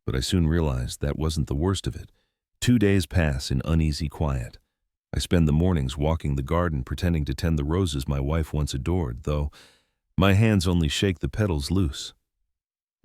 but I soon realized that wasn't the worst of it. 2 days pass in uneasy quiet. I spend the mornings walking the garden, pretending to tend the roses my wife once adored, though my hands only shake the petals loose.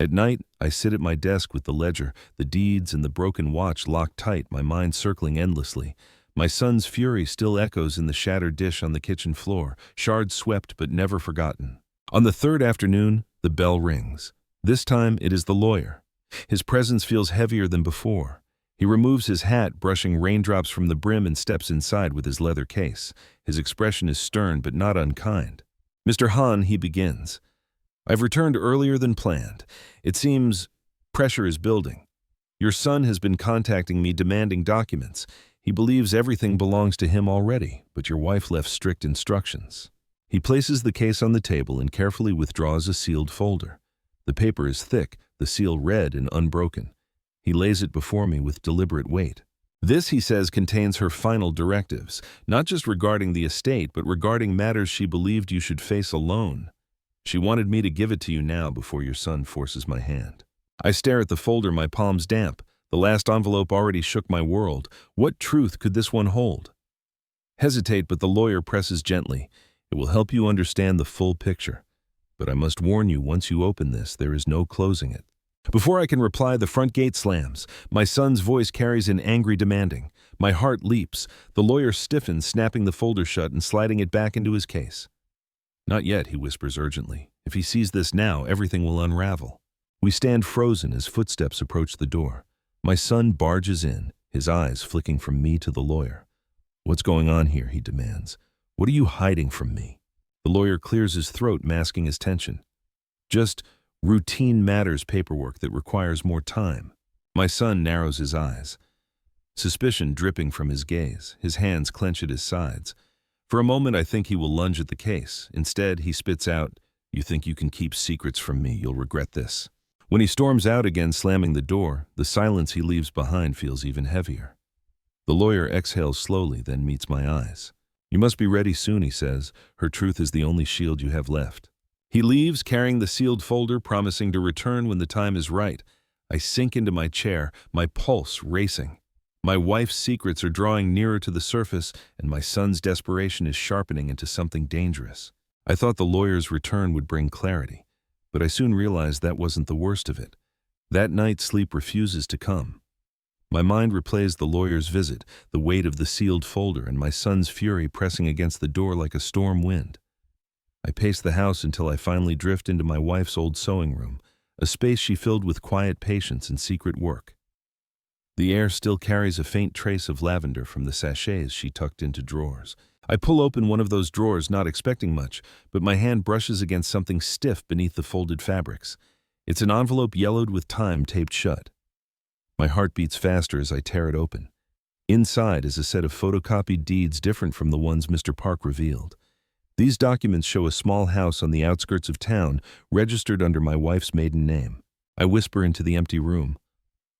At night, I sit at my desk with the ledger, the deeds, and the broken watch locked tight, my mind circling endlessly. My son's fury still echoes in the shattered dish on the kitchen floor, shards swept but never forgotten. On the third afternoon, the bell rings. This time, it is the lawyer. His presence feels heavier than before. He removes his hat, brushing raindrops from the brim, and steps inside with his leather case. His expression is stern but not unkind. "Mr. Hahn," he begins, "I've returned earlier than planned. It seems pressure is building. Your son has been contacting me demanding documents. He believes everything belongs to him already, but your wife left strict instructions." He places the case on the table and carefully withdraws a sealed folder. The paper is thick, the seal red and unbroken. He lays it before me with deliberate weight. "This," he says, "contains her final directives, not just regarding the estate, but regarding matters she believed you should face alone. She wanted me to give it to you now before your son forces my hand." I stare at the folder, my palms damp. The last envelope already shook my world. What truth could this one hold? Hesitate, but the lawyer presses gently. It will help you understand the full picture. But I must warn you, once you open this, there is no closing it. Before I can reply, the front gate slams. My son's voice carries in angry demanding. My heart leaps. The lawyer stiffens, snapping the folder shut and sliding it back into his case. Not yet, he whispers urgently. If he sees this now, everything will unravel. We stand frozen as footsteps approach the door. My son barges in, his eyes flicking from me to the lawyer. What's going on here, he demands. What are you hiding from me? The lawyer clears his throat, masking his tension. Just routine matters paperwork that requires more time. My son narrows his eyes, suspicion dripping from his gaze, his hands clench at his sides. For a moment, I think he will lunge at the case. Instead, he spits out, "You think you can keep secrets from me? You'll regret this." When he storms out again, slamming the door, the silence he leaves behind feels even heavier. The lawyer exhales slowly, then meets my eyes. "You must be ready soon," he says. "Her truth is the only shield you have left." He leaves, carrying the sealed folder, promising to return when the time is right. I sink into my chair, my pulse racing. My wife's secrets are drawing nearer to the surface, and my son's desperation is sharpening into something dangerous. I thought the lawyer's return would bring clarity, but I soon realized that wasn't the worst of it. That night, sleep refuses to come. My mind replays the lawyer's visit, the weight of the sealed folder, and my son's fury pressing against the door like a storm wind. I pace the house until I finally drift into my wife's old sewing room, a space she filled with quiet patience and secret work. The air still carries a faint trace of lavender from the sachets she tucked into drawers. I pull open one of those drawers, not expecting much, but my hand brushes against something stiff beneath the folded fabrics. It's an envelope yellowed with time taped shut. My heart beats faster as I tear it open. Inside is a set of photocopied deeds different from the ones Mr. Park revealed. These documents show a small house on the outskirts of town, registered under my wife's maiden name. I whisper into the empty room,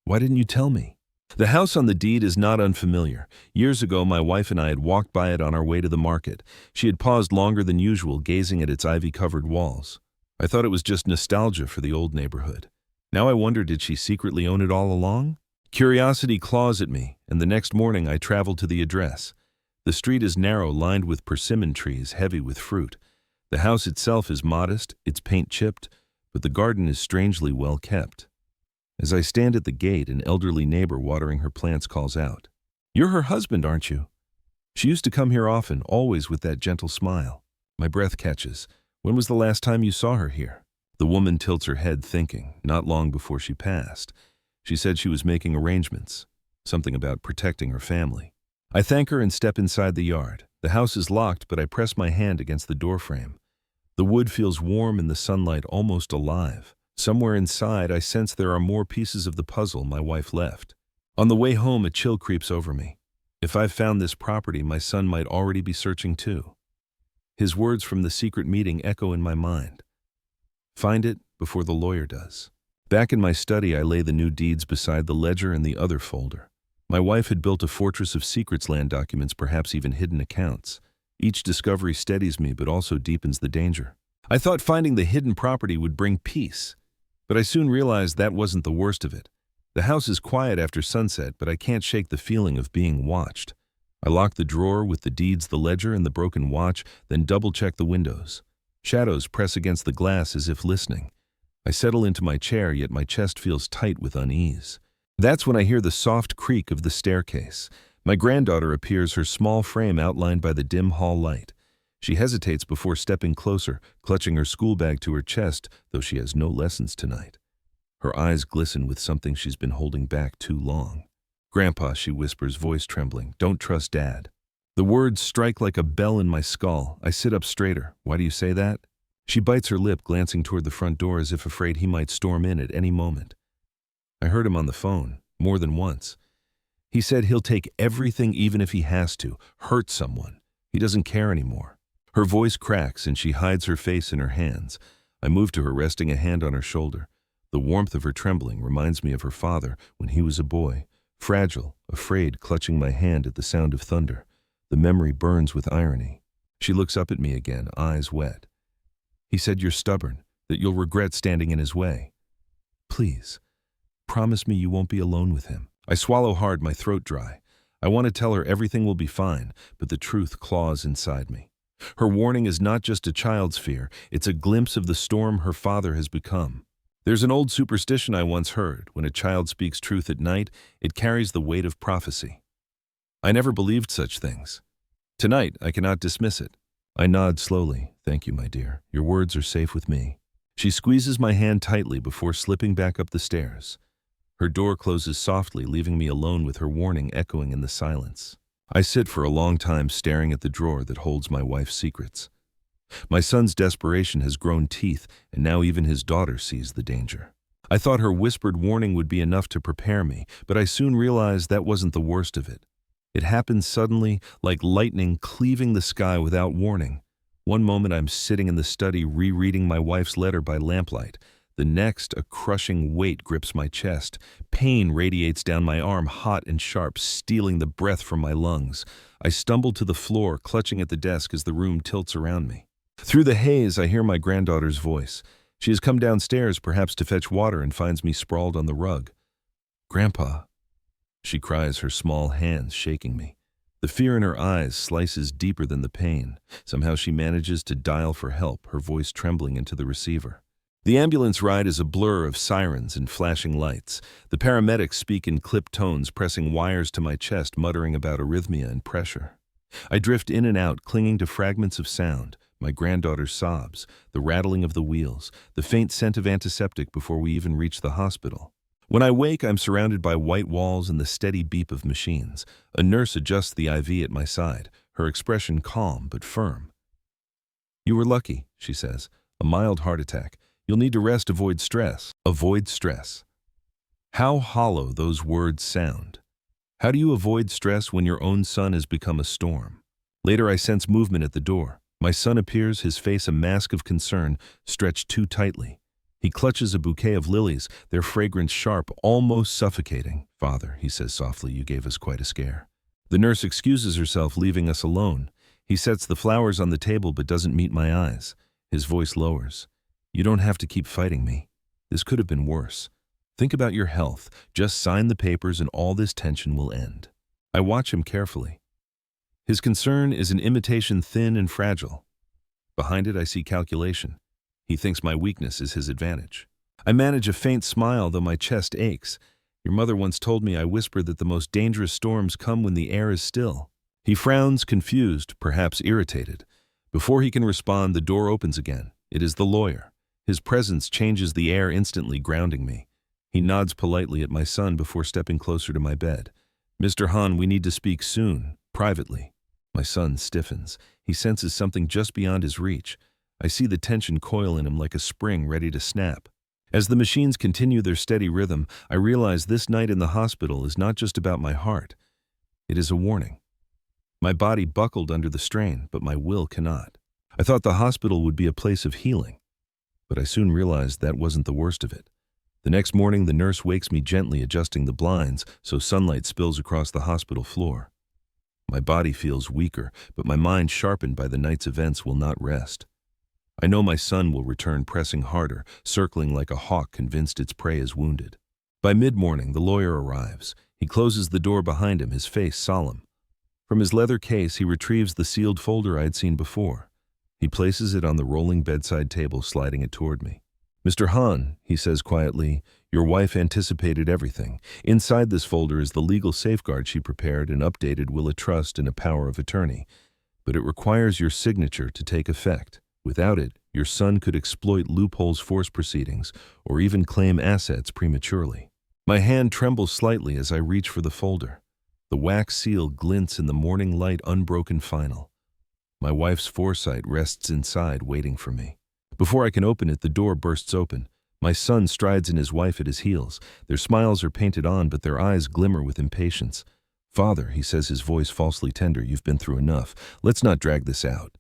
"Why didn't you tell me?" The house on the deed is not unfamiliar. Years ago, my wife and I had walked by it on our way to the market. She had paused longer than usual, gazing at its ivy-covered walls. I thought it was just nostalgia for the old neighborhood. Now I wonder, did she secretly own it all along? Curiosity claws at me, and the next morning I traveled to the address. The street is narrow, lined with persimmon trees, heavy with fruit. The house itself is modest, its paint chipped, but the garden is strangely well kept. As I stand at the gate, an elderly neighbor watering her plants calls out, "You're her husband, aren't you?" She used to come here often, always with that gentle smile. My breath catches. "When was the last time you saw her here?" The woman tilts her head, thinking, not long before she passed. She said she was making arrangements, something about protecting her family. I thank her and step inside the yard. The house is locked, but I press my hand against the doorframe. The wood feels warm in the sunlight, almost alive. Somewhere inside, I sense there are more pieces of the puzzle my wife left. On the way home, a chill creeps over me. If I've found this property, my son might already be searching too. His words from the secret meeting echo in my mind. Find it before the lawyer does. Back in my study, I lay the new deeds beside the ledger and the other folder. My wife had built a fortress of secrets, land documents, perhaps even hidden accounts. Each discovery steadies me, but also deepens the danger. I thought finding the hidden property would bring peace, but I soon realized that wasn't the worst of it. The house is quiet after sunset, but I can't shake the feeling of being watched. I lock the drawer with the deeds, the ledger, and the broken watch, then double-check the windows. Shadows press against the glass as if listening. I settle into my chair, yet my chest feels tight with unease. That's when I hear the soft creak of the staircase. My granddaughter appears, her small frame outlined by the dim hall light. She hesitates before stepping closer, clutching her school bag to her chest, though she has no lessons tonight. Her eyes glisten with something she's been holding back too long. "Grandpa," she whispers, voice trembling, "don't trust Dad." The words strike like a bell in my skull. I sit up straighter. "Why do you say that?" She bites her lip, glancing toward the front door as if afraid he might storm in at any moment. I heard him on the phone, more than once. He said he'll take everything even if he has to, hurt someone. He doesn't care anymore. Her voice cracks and she hides her face in her hands. I move to her, resting a hand on her shoulder. The warmth of her trembling reminds me of her father when he was a boy, fragile, afraid, clutching my hand at the sound of thunder. The memory burns with irony. She looks up at me again, eyes wet. "He said you're stubborn, that you'll regret standing in his way." "Please." Promise me you won't be alone with him. I swallow hard, my throat dry. I want to tell her everything will be fine, but the truth claws inside me. Her warning is not just a child's fear, it's a glimpse of the storm her father has become. There's an old superstition I once heard: when a child speaks truth at night, it carries the weight of prophecy. I never believed such things. Tonight, I cannot dismiss it. I nod slowly. Thank you, my dear. Your words are safe with me. She squeezes my hand tightly before slipping back up the stairs. Her door closes softly, leaving me alone with her warning echoing in the silence. I sit for a long time staring at the drawer that holds my wife's secrets. My son's desperation has grown teeth, and now even his daughter sees the danger. I thought her whispered warning would be enough to prepare me, but I soon realized that wasn't the worst of it. It happened suddenly, like lightning cleaving the sky without warning. One moment I'm sitting in the study rereading my wife's letter by lamplight. The next, a crushing weight grips my chest. Pain radiates down my arm, hot and sharp, stealing the breath from my lungs. I stumble to the floor, clutching at the desk as the room tilts around me. Through the haze, I hear my granddaughter's voice. She has come downstairs, perhaps to fetch water, and finds me sprawled on the rug. "Grandpa," she cries, her small hands shaking me. The fear in her eyes slices deeper than the pain. Somehow she manages to dial for help, her voice trembling into the receiver. The ambulance ride is a blur of sirens and flashing lights. The paramedics speak in clipped tones, pressing wires to my chest, muttering about arrhythmia and pressure. I drift in and out, clinging to fragments of sound. My granddaughter's sobs, the rattling of the wheels, the faint scent of antiseptic before we even reach the hospital. When I wake, I'm surrounded by white walls and the steady beep of machines. A nurse adjusts the IV at my side, her expression calm but firm. "You were lucky," she says. "A mild heart attack. You'll need to rest, avoid stress." Avoid stress. How hollow those words sound. How do you avoid stress when your own son has become a storm? Later, I sense movement at the door. My son appears, his face a mask of concern, stretched too tightly. He clutches a bouquet of lilies, their fragrance sharp, almost suffocating. "Father," he says softly, "you gave us quite a scare." The nurse excuses herself, leaving us alone. He sets the flowers on the table but doesn't meet my eyes. His voice lowers. "You don't have to keep fighting me. This could have been worse. Think about your health. Just sign the papers and all this tension will end." I watch him carefully. His concern is an imitation thin and fragile. Behind it, I see calculation. He thinks my weakness is his advantage. I manage a faint smile, though my chest aches. "Your mother once told me," I whisper, "that the most dangerous storms come when the air is still." He frowns, confused, perhaps irritated. Before he can respond, the door opens again. It is the lawyer. His presence changes the air instantly, grounding me. He nods politely at my son before stepping closer to my bed. "Mr. Hahn, we need to speak soon, privately." My son stiffens. He senses something just beyond his reach. I see the tension coil in him like a spring ready to snap. As the machines continue their steady rhythm, I realize this night in the hospital is not just about my heart. It is a warning. My body buckled under the strain, but my will cannot. I thought the hospital would be a place of healing, but I soon realized that wasn't the worst of it. The next morning, the nurse wakes me gently, adjusting the blinds so sunlight spills across the hospital floor. My body feels weaker, but my mind, sharpened by the night's events, will not rest. I know my son will return, pressing harder, circling like a hawk convinced its prey is wounded. By mid-morning, the lawyer arrives. He closes the door behind him, his face solemn. From his leather case, he retrieves the sealed folder I had seen before. He places it on the rolling bedside table, sliding it toward me. "Mr. Hahn," he says quietly, "your wife anticipated everything. Inside this folder is the legal safeguard she prepared, an updated will of trust and a power of attorney. But it requires your signature to take effect. Without it, your son could exploit loopholes, force proceedings, or even claim assets prematurely." My hand trembles slightly as I reach for the folder. The wax seal glints in the morning light, unbroken final. My wife's foresight rests inside, waiting for me. Before I can open it, the door bursts open. My son strides in, his wife at his heels. Their smiles are painted on, but their eyes glimmer with impatience. "Father," he says, his voice falsely tender, "you've been through enough. Let's not drag this out."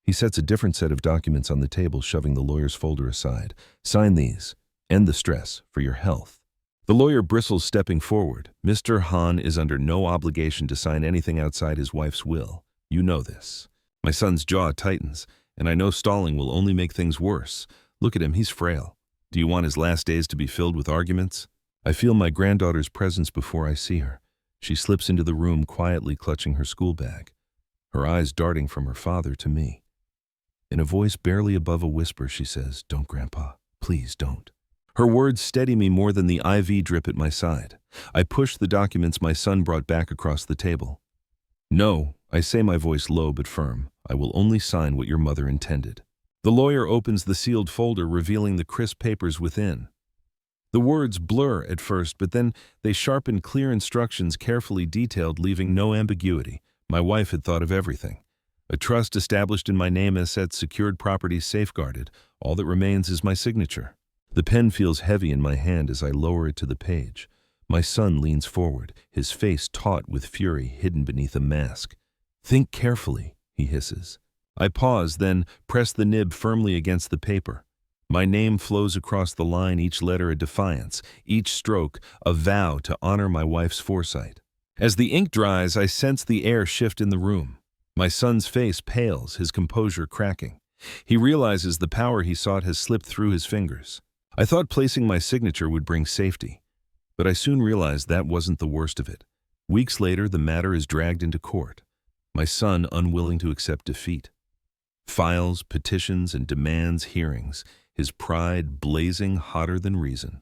He sets a different set of documents on the table, shoving the lawyer's folder aside. "Sign these. End the stress, for your health." The lawyer bristles, stepping forward. "Mr. Hahn is under no obligation to sign anything outside his wife's will. You know this." My son's jaw tightens, and I know stalling will only make things worse. Look at him, he's frail. Do you want his last days to be filled with arguments? I feel my granddaughter's presence before I see her. She slips into the room quietly clutching her school bag, her eyes darting from her father to me. In a voice barely above a whisper, she says, "Don't, Grandpa. Please don't." Her words steady me more than the IV drip at my side. I push the documents my son brought back across the table. "No," I say, my voice low but firm. "I will only sign what your mother intended." The lawyer opens the sealed folder, revealing the crisp papers within. The words blur at first, but then they sharpen clear instructions carefully detailed, leaving no ambiguity. My wife had thought of everything. A trust established in my name, assets secured, properties safeguarded. All that remains is my signature. The pen feels heavy in my hand as I lower it to the page. My son leans forward, his face taut with fury hidden beneath a mask. "Think carefully," he hisses. I pause, then press the nib firmly against the paper. My name flows across the line, each letter a defiance, each stroke a vow to honor my wife's foresight. As the ink dries, I sense the air shift in the room. My son's face pales, his composure cracking. He realizes the power he sought has slipped through his fingers. I thought placing my signature would bring safety, but I soon realized that wasn't the worst of it. Weeks later, the matter is dragged into court, my son unwilling to accept defeat. Files, petitions, and demands hearings, his pride blazing hotter than reason.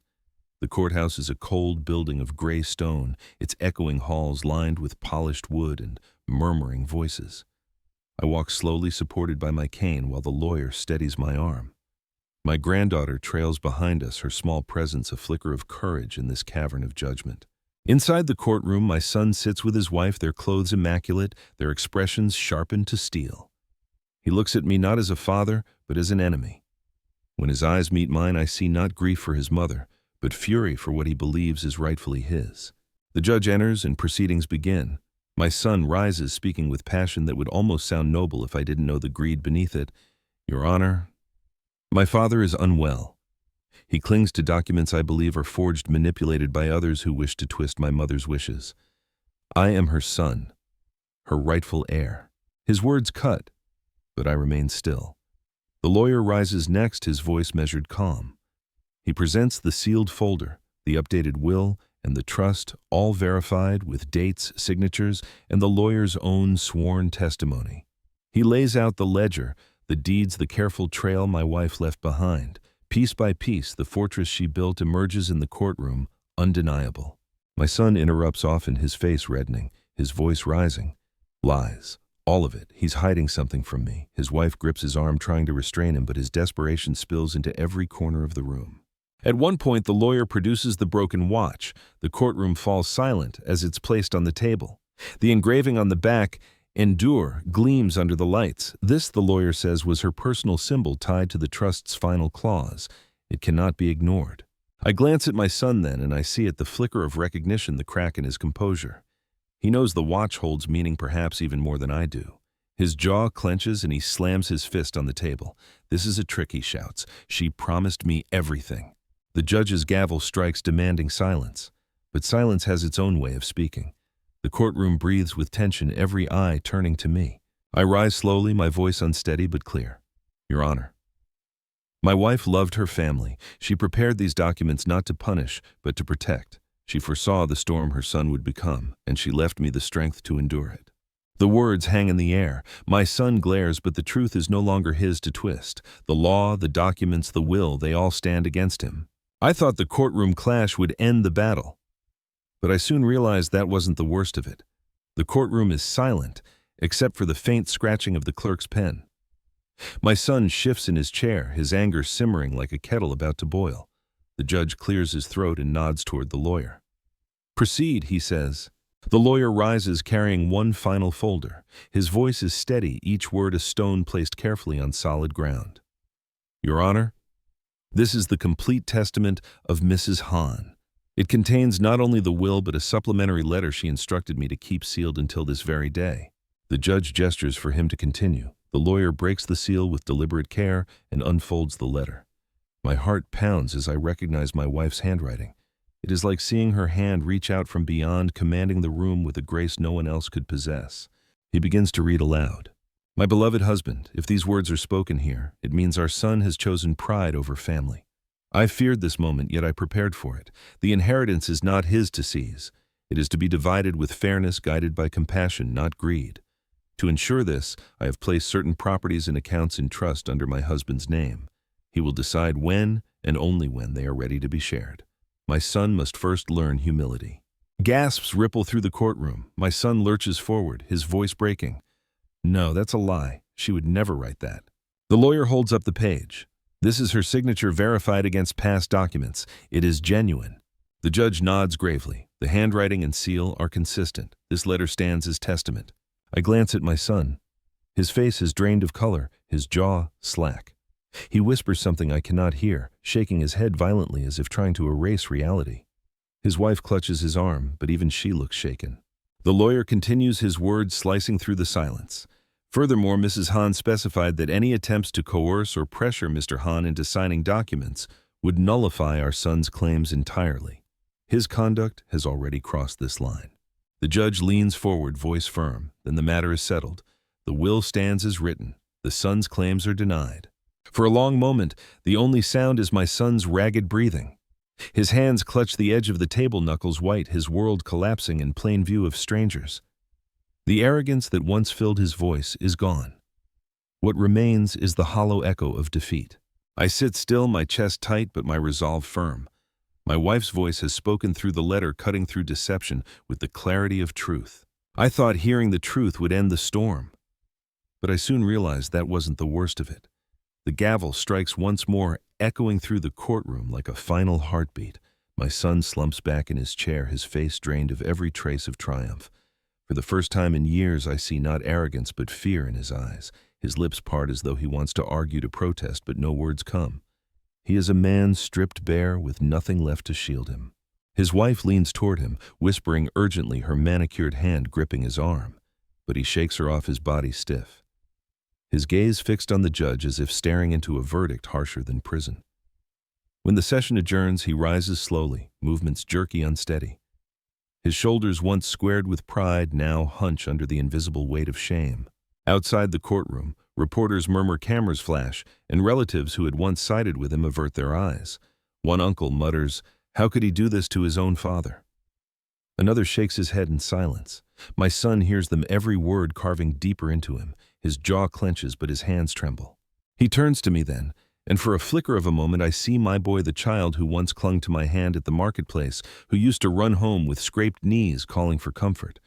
The courthouse is a cold building of gray stone, its echoing halls lined with polished wood and murmuring voices. I walk slowly, supported by my cane, while the lawyer steadies my arm. My granddaughter trails behind us, her small presence a flicker of courage in this cavern of judgment. Inside the courtroom, my son sits with his wife, their clothes immaculate, their expressions sharpened to steel. He looks at me not as a father, but as an enemy. When his eyes meet mine, I see not grief for his mother, but fury for what he believes is rightfully his. The judge enters and proceedings begin. My son rises, speaking with passion that would almost sound noble if I didn't know the greed beneath it. "Your Honor, my father is unwell. He clings to documents I believe are forged, manipulated by others who wish to twist my mother's wishes. I am her son, her rightful heir." His words cut, but I remain still. The lawyer rises next, his voice measured calm. He presents the sealed folder, the updated will, and the trust, all verified with dates, signatures, and the lawyer's own sworn testimony. He lays out the ledger, the deeds, the careful trail my wife left behind. Piece by piece, the fortress she built emerges in the courtroom, undeniable. My son interrupts, often his face reddening, his voice rising. "Lies. All of it. He's hiding something from me." His wife grips his arm, trying to restrain him, but his desperation spills into every corner of the room. At one point, the lawyer produces the broken watch. The courtroom falls silent as it's placed on the table. The engraving on the back, "Endure," gleams under the lights. This, the lawyer says, was her personal symbol tied to the trust's final clause. It cannot be ignored. I glance at my son then, and I see at the flicker of recognition the crack in his composure. He knows the watch holds meaning, perhaps even more than I do. His jaw clenches and he slams his fist on the table. "This is a trick," he shouts. "She promised me everything." The judge's gavel strikes, demanding silence. But silence has its own way of speaking. The courtroom breathes with tension, every eye turning to me. I rise slowly, my voice unsteady but clear. "Your Honor, my wife loved her family. She prepared these documents not to punish, but to protect. She foresaw the storm her son would become, and she left me the strength to endure it." The words hang in the air. My son glares, but the truth is no longer his to twist. The law, the documents, the will, they all stand against him. I thought the courtroom clash would end the battle. But I soon realized that wasn't the worst of it. The courtroom is silent, except for the faint scratching of the clerk's pen. My son shifts in his chair, his anger simmering like a kettle about to boil. The judge clears his throat and nods toward the lawyer. "Proceed," he says. The lawyer rises, carrying one final folder. His voice is steady, each word a stone placed carefully on solid ground. "Your Honor, this is the complete testament of Mrs. Hahn. It contains not only the will but a supplementary letter she instructed me to keep sealed until this very day." The judge gestures for him to continue. The lawyer breaks the seal with deliberate care and unfolds the letter. My heart pounds as I recognize my wife's handwriting. It is like seeing her hand reach out from beyond, commanding the room with a grace no one else could possess. He begins to read aloud. "My beloved husband, if these words are spoken here, it means our son has chosen pride over family. I feared this moment, yet I prepared for it. The inheritance is not his to seize. It is to be divided with fairness, guided by compassion, not greed. To ensure this, I have placed certain properties and accounts in trust under my husband's name. He will decide when and only when they are ready to be shared. My son must first learn humility. Gasps ripple through the courtroom. My son lurches forward, his voice breaking. No, that's a lie. She would never write that. The lawyer holds up the page. This is her signature verified against past documents. It is genuine. The judge nods gravely. The handwriting and seal are consistent. This letter stands as testament. I glance at my son. His face is drained of color, his jaw slack. He whispers something I cannot hear, shaking his head violently as if trying to erase reality. His wife clutches his arm, but even she looks shaken. The lawyer continues his words, slicing through the silence. Furthermore, Mrs. Hahn specified that any attempts to coerce or pressure Mr. Hahn into signing documents would nullify our son's claims entirely. His conduct has already crossed this line. The judge leans forward, voice firm. Then the matter is settled. The will stands as written. The son's claims are denied. For a long moment, the only sound is my son's ragged breathing. His hands clutch the edge of the table, knuckles white, his world collapsing in plain view of strangers. The arrogance that once filled his voice is gone. What remains is the hollow echo of defeat. I sit still, my chest tight but my resolve firm. My wife's voice has spoken through the letter, cutting through deception with the clarity of truth. I thought hearing the truth would end the storm. But I soon realized that wasn't the worst of it. The gavel strikes once more, echoing through the courtroom like a final heartbeat. My son slumps back in his chair, his face drained of every trace of triumph. For the first time in years, I see not arrogance but fear in his eyes. His lips part as though he wants to argue, to protest, but no words come. He is a man stripped bare, with nothing left to shield him. His wife leans toward him, whispering urgently, her manicured hand gripping his arm. But he shakes her off, his body stiff. His gaze fixed on the judge as if staring into a verdict harsher than prison. When the session adjourns, he rises slowly, movements jerky, unsteady. His shoulders, once squared with pride, now hunch under the invisible weight of shame. Outside the courtroom, reporters murmur, cameras flash, and relatives who had once sided with him avert their eyes. One uncle mutters, "How could he do this to his own father?" Another shakes his head in silence. My son hears them, every word carving deeper into him. His jaw clenches, but his hands tremble. He turns to me then, and for a flicker of a moment I see my boy, the child who once clung to my hand at the marketplace, who used to run home with scraped knees calling for comfort.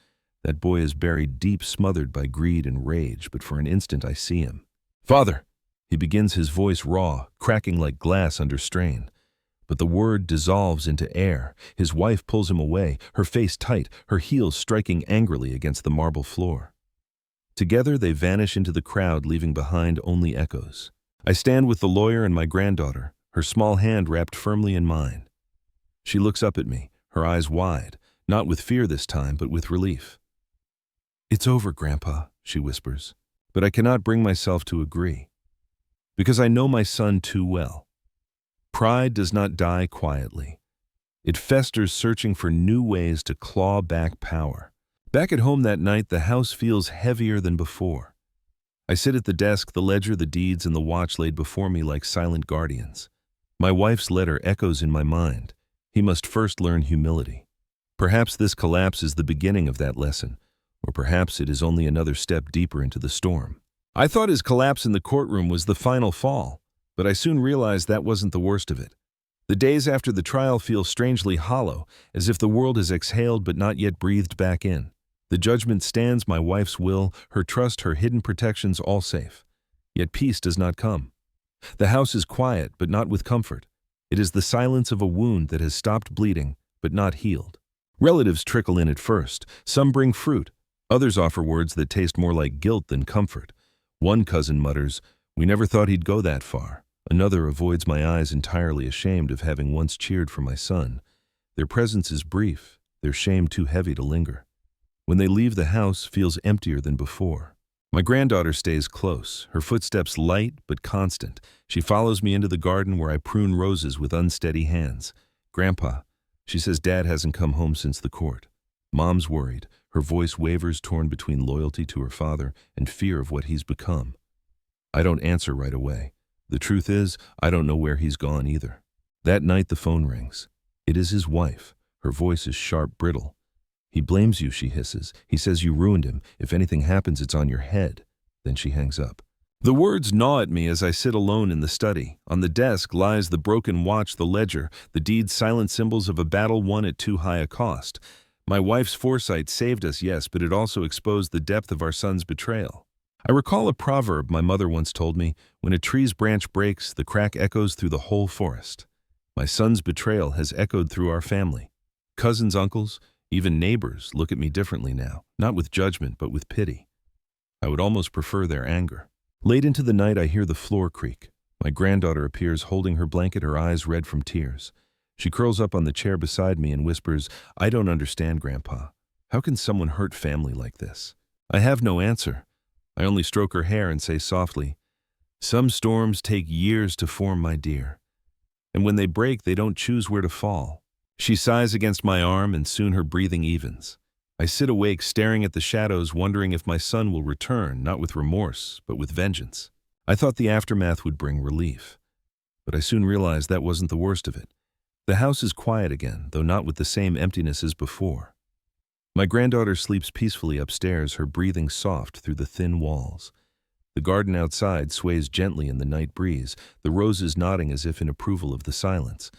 That boy is buried deep, smothered by greed and rage, but for an instant I see him. "Father!" He begins, his voice raw, cracking like glass under strain. But the word dissolves into air. His wife pulls him away, her face tight, her heels striking angrily against the marble floor. Together they vanish into the crowd, leaving behind only echoes. I stand with the lawyer and my granddaughter, her small hand wrapped firmly in mine. She looks up at me, her eyes wide, not with fear this time, but with relief. "It's over, Grandpa," she whispers, but I cannot bring myself to agree. Because I know my son too well. Pride does not die quietly. It festers, searching for new ways to claw back power. Back at home that night, the house feels heavier than before. I sit at the desk, the ledger, the deeds, and the watch laid before me like silent guardians. My wife's letter echoes in my mind. He must first learn humility. Perhaps this collapse is the beginning of that lesson, or perhaps it is only another step deeper into the storm. I thought his collapse in the courtroom was the final fall, but I soon realized that wasn't the worst of it. The days after the trial feel strangely hollow, as if the world has exhaled but not yet breathed back in. The judgment stands, my wife's will, her trust, her hidden protections, all safe. Yet peace does not come. The house is quiet, but not with comfort. It is the silence of a wound that has stopped bleeding, but not healed. Relatives trickle in at first. Some bring fruit. Others offer words that taste more like guilt than comfort. One cousin mutters, "We never thought he'd go that far." Another avoids my eyes, entirely ashamed of having once cheered for my son. Their presence is brief, their shame too heavy to linger. When they leave, the house feels emptier than before. My granddaughter stays close, her footsteps light but constant. She follows me into the garden where I prune roses with unsteady hands. "Grandpa," she says, "Dad hasn't come home since the court." Mom's worried. Her voice wavers, torn between loyalty to her father and fear of what he's become. I don't answer right away. The truth is, I don't know where he's gone either. That night the phone rings. It is his wife. Her voice is sharp, brittle. "He blames you," she hisses. "He says you ruined him. If anything happens, it's on your head." Then she hangs up. The words gnaw at me as I sit alone in the study. On the desk lies the broken watch, the ledger, the deeds, silent symbols of a battle won at too high a cost. My wife's foresight saved us, yes, but it also exposed the depth of our son's betrayal. I recall a proverb my mother once told me: when a tree's branch breaks, the crack echoes through the whole forest. My son's betrayal has echoed through our family. Cousins, uncles, even neighbors look at me differently now, not with judgment, but with pity. I would almost prefer their anger. Late into the night, I hear the floor creak. My granddaughter appears holding her blanket, her eyes red from tears. She curls up on the chair beside me and whispers, "I don't understand, Grandpa. How can someone hurt family like this?" I have no answer. I only stroke her hair and say softly, "Some storms take years to form, my dear. And when they break, they don't choose where to fall." She sighs against my arm, and soon her breathing evens. I sit awake, staring at the shadows, wondering if my son will return, not with remorse, but with vengeance. I thought the aftermath would bring relief. But I soon realized that wasn't the worst of it. The house is quiet again, though not with the same emptiness as before. My granddaughter sleeps peacefully upstairs, her breathing soft through the thin walls. The garden outside sways gently in the night breeze, the roses nodding as if in approval of the silence.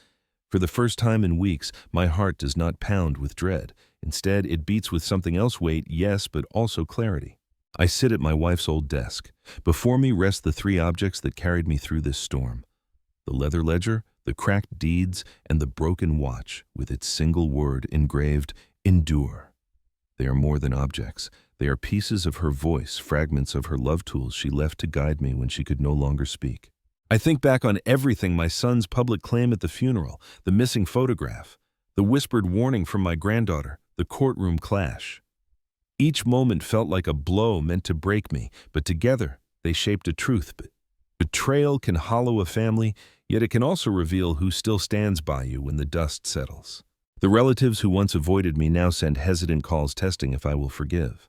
For the first time in weeks, my heart does not pound with dread. Instead, it beats with something else: weight, yes, but also clarity. I sit at my wife's old desk. Before me rest the three objects that carried me through this storm: the leather ledger, the cracked deeds, and the broken watch with its single word engraved, "Endure." They are more than objects. They are pieces of her voice, fragments of her love tools she left to guide me when she could no longer speak. I think back on everything: my son's public claim at the funeral, the missing photograph, the whispered warning from my granddaughter, the courtroom clash. Each moment felt like a blow meant to break me, but together they shaped a truth. Betrayal can hollow a family, yet it can also reveal who still stands by you when the dust settles. The relatives who once avoided me now send hesitant calls testing if I will forgive.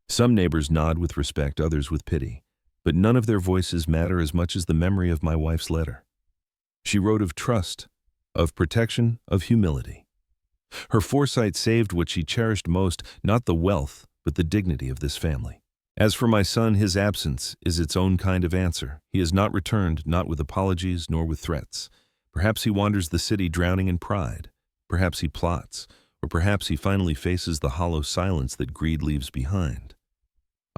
Some neighbors nod with respect, others with pity, but none of their voices matter as much as the memory of my wife's letter. She wrote of trust, of protection, of humility. Her foresight saved what she cherished most, not the wealth, but the dignity of this family. As for my son, his absence is its own kind of answer. He has not returned, not with apologies, nor with threats. Perhaps he wanders the city drowning in pride. Perhaps he plots, or perhaps he finally faces the hollow silence that greed leaves behind.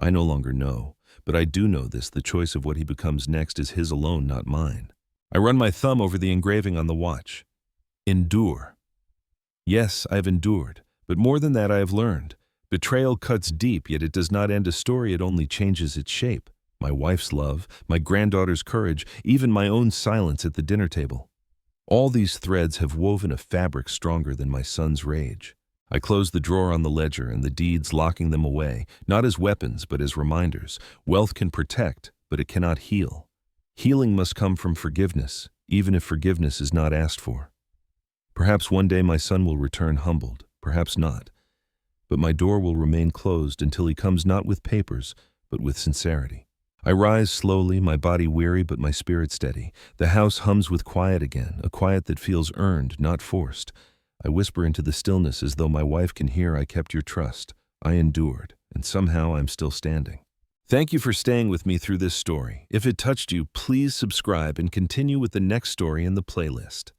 I no longer know, but I do know this: the choice of what he becomes next is his alone, not mine. I run my thumb over the engraving on the watch. Endure. Yes, I have endured, but more than that I have learned. Betrayal cuts deep, yet it does not end a story, it only changes its shape. My wife's love, my granddaughter's courage, even my own silence at the dinner table. All these threads have woven a fabric stronger than my son's rage. I close the drawer on the ledger and the deeds, locking them away, not as weapons, but as reminders. Wealth can protect, but it cannot heal. Healing must come from forgiveness, even if forgiveness is not asked for. Perhaps one day my son will return humbled, perhaps not. But my door will remain closed until he comes not with papers, but with sincerity. I rise slowly, my body weary, but my spirit steady. The house hums with quiet again, a quiet that feels earned, not forced. I whisper into the stillness as though my wife can hear: I kept your trust. I endured, and somehow I'm still standing. Thank you for staying with me through this story. If it touched you, please subscribe and continue with the next story in the playlist.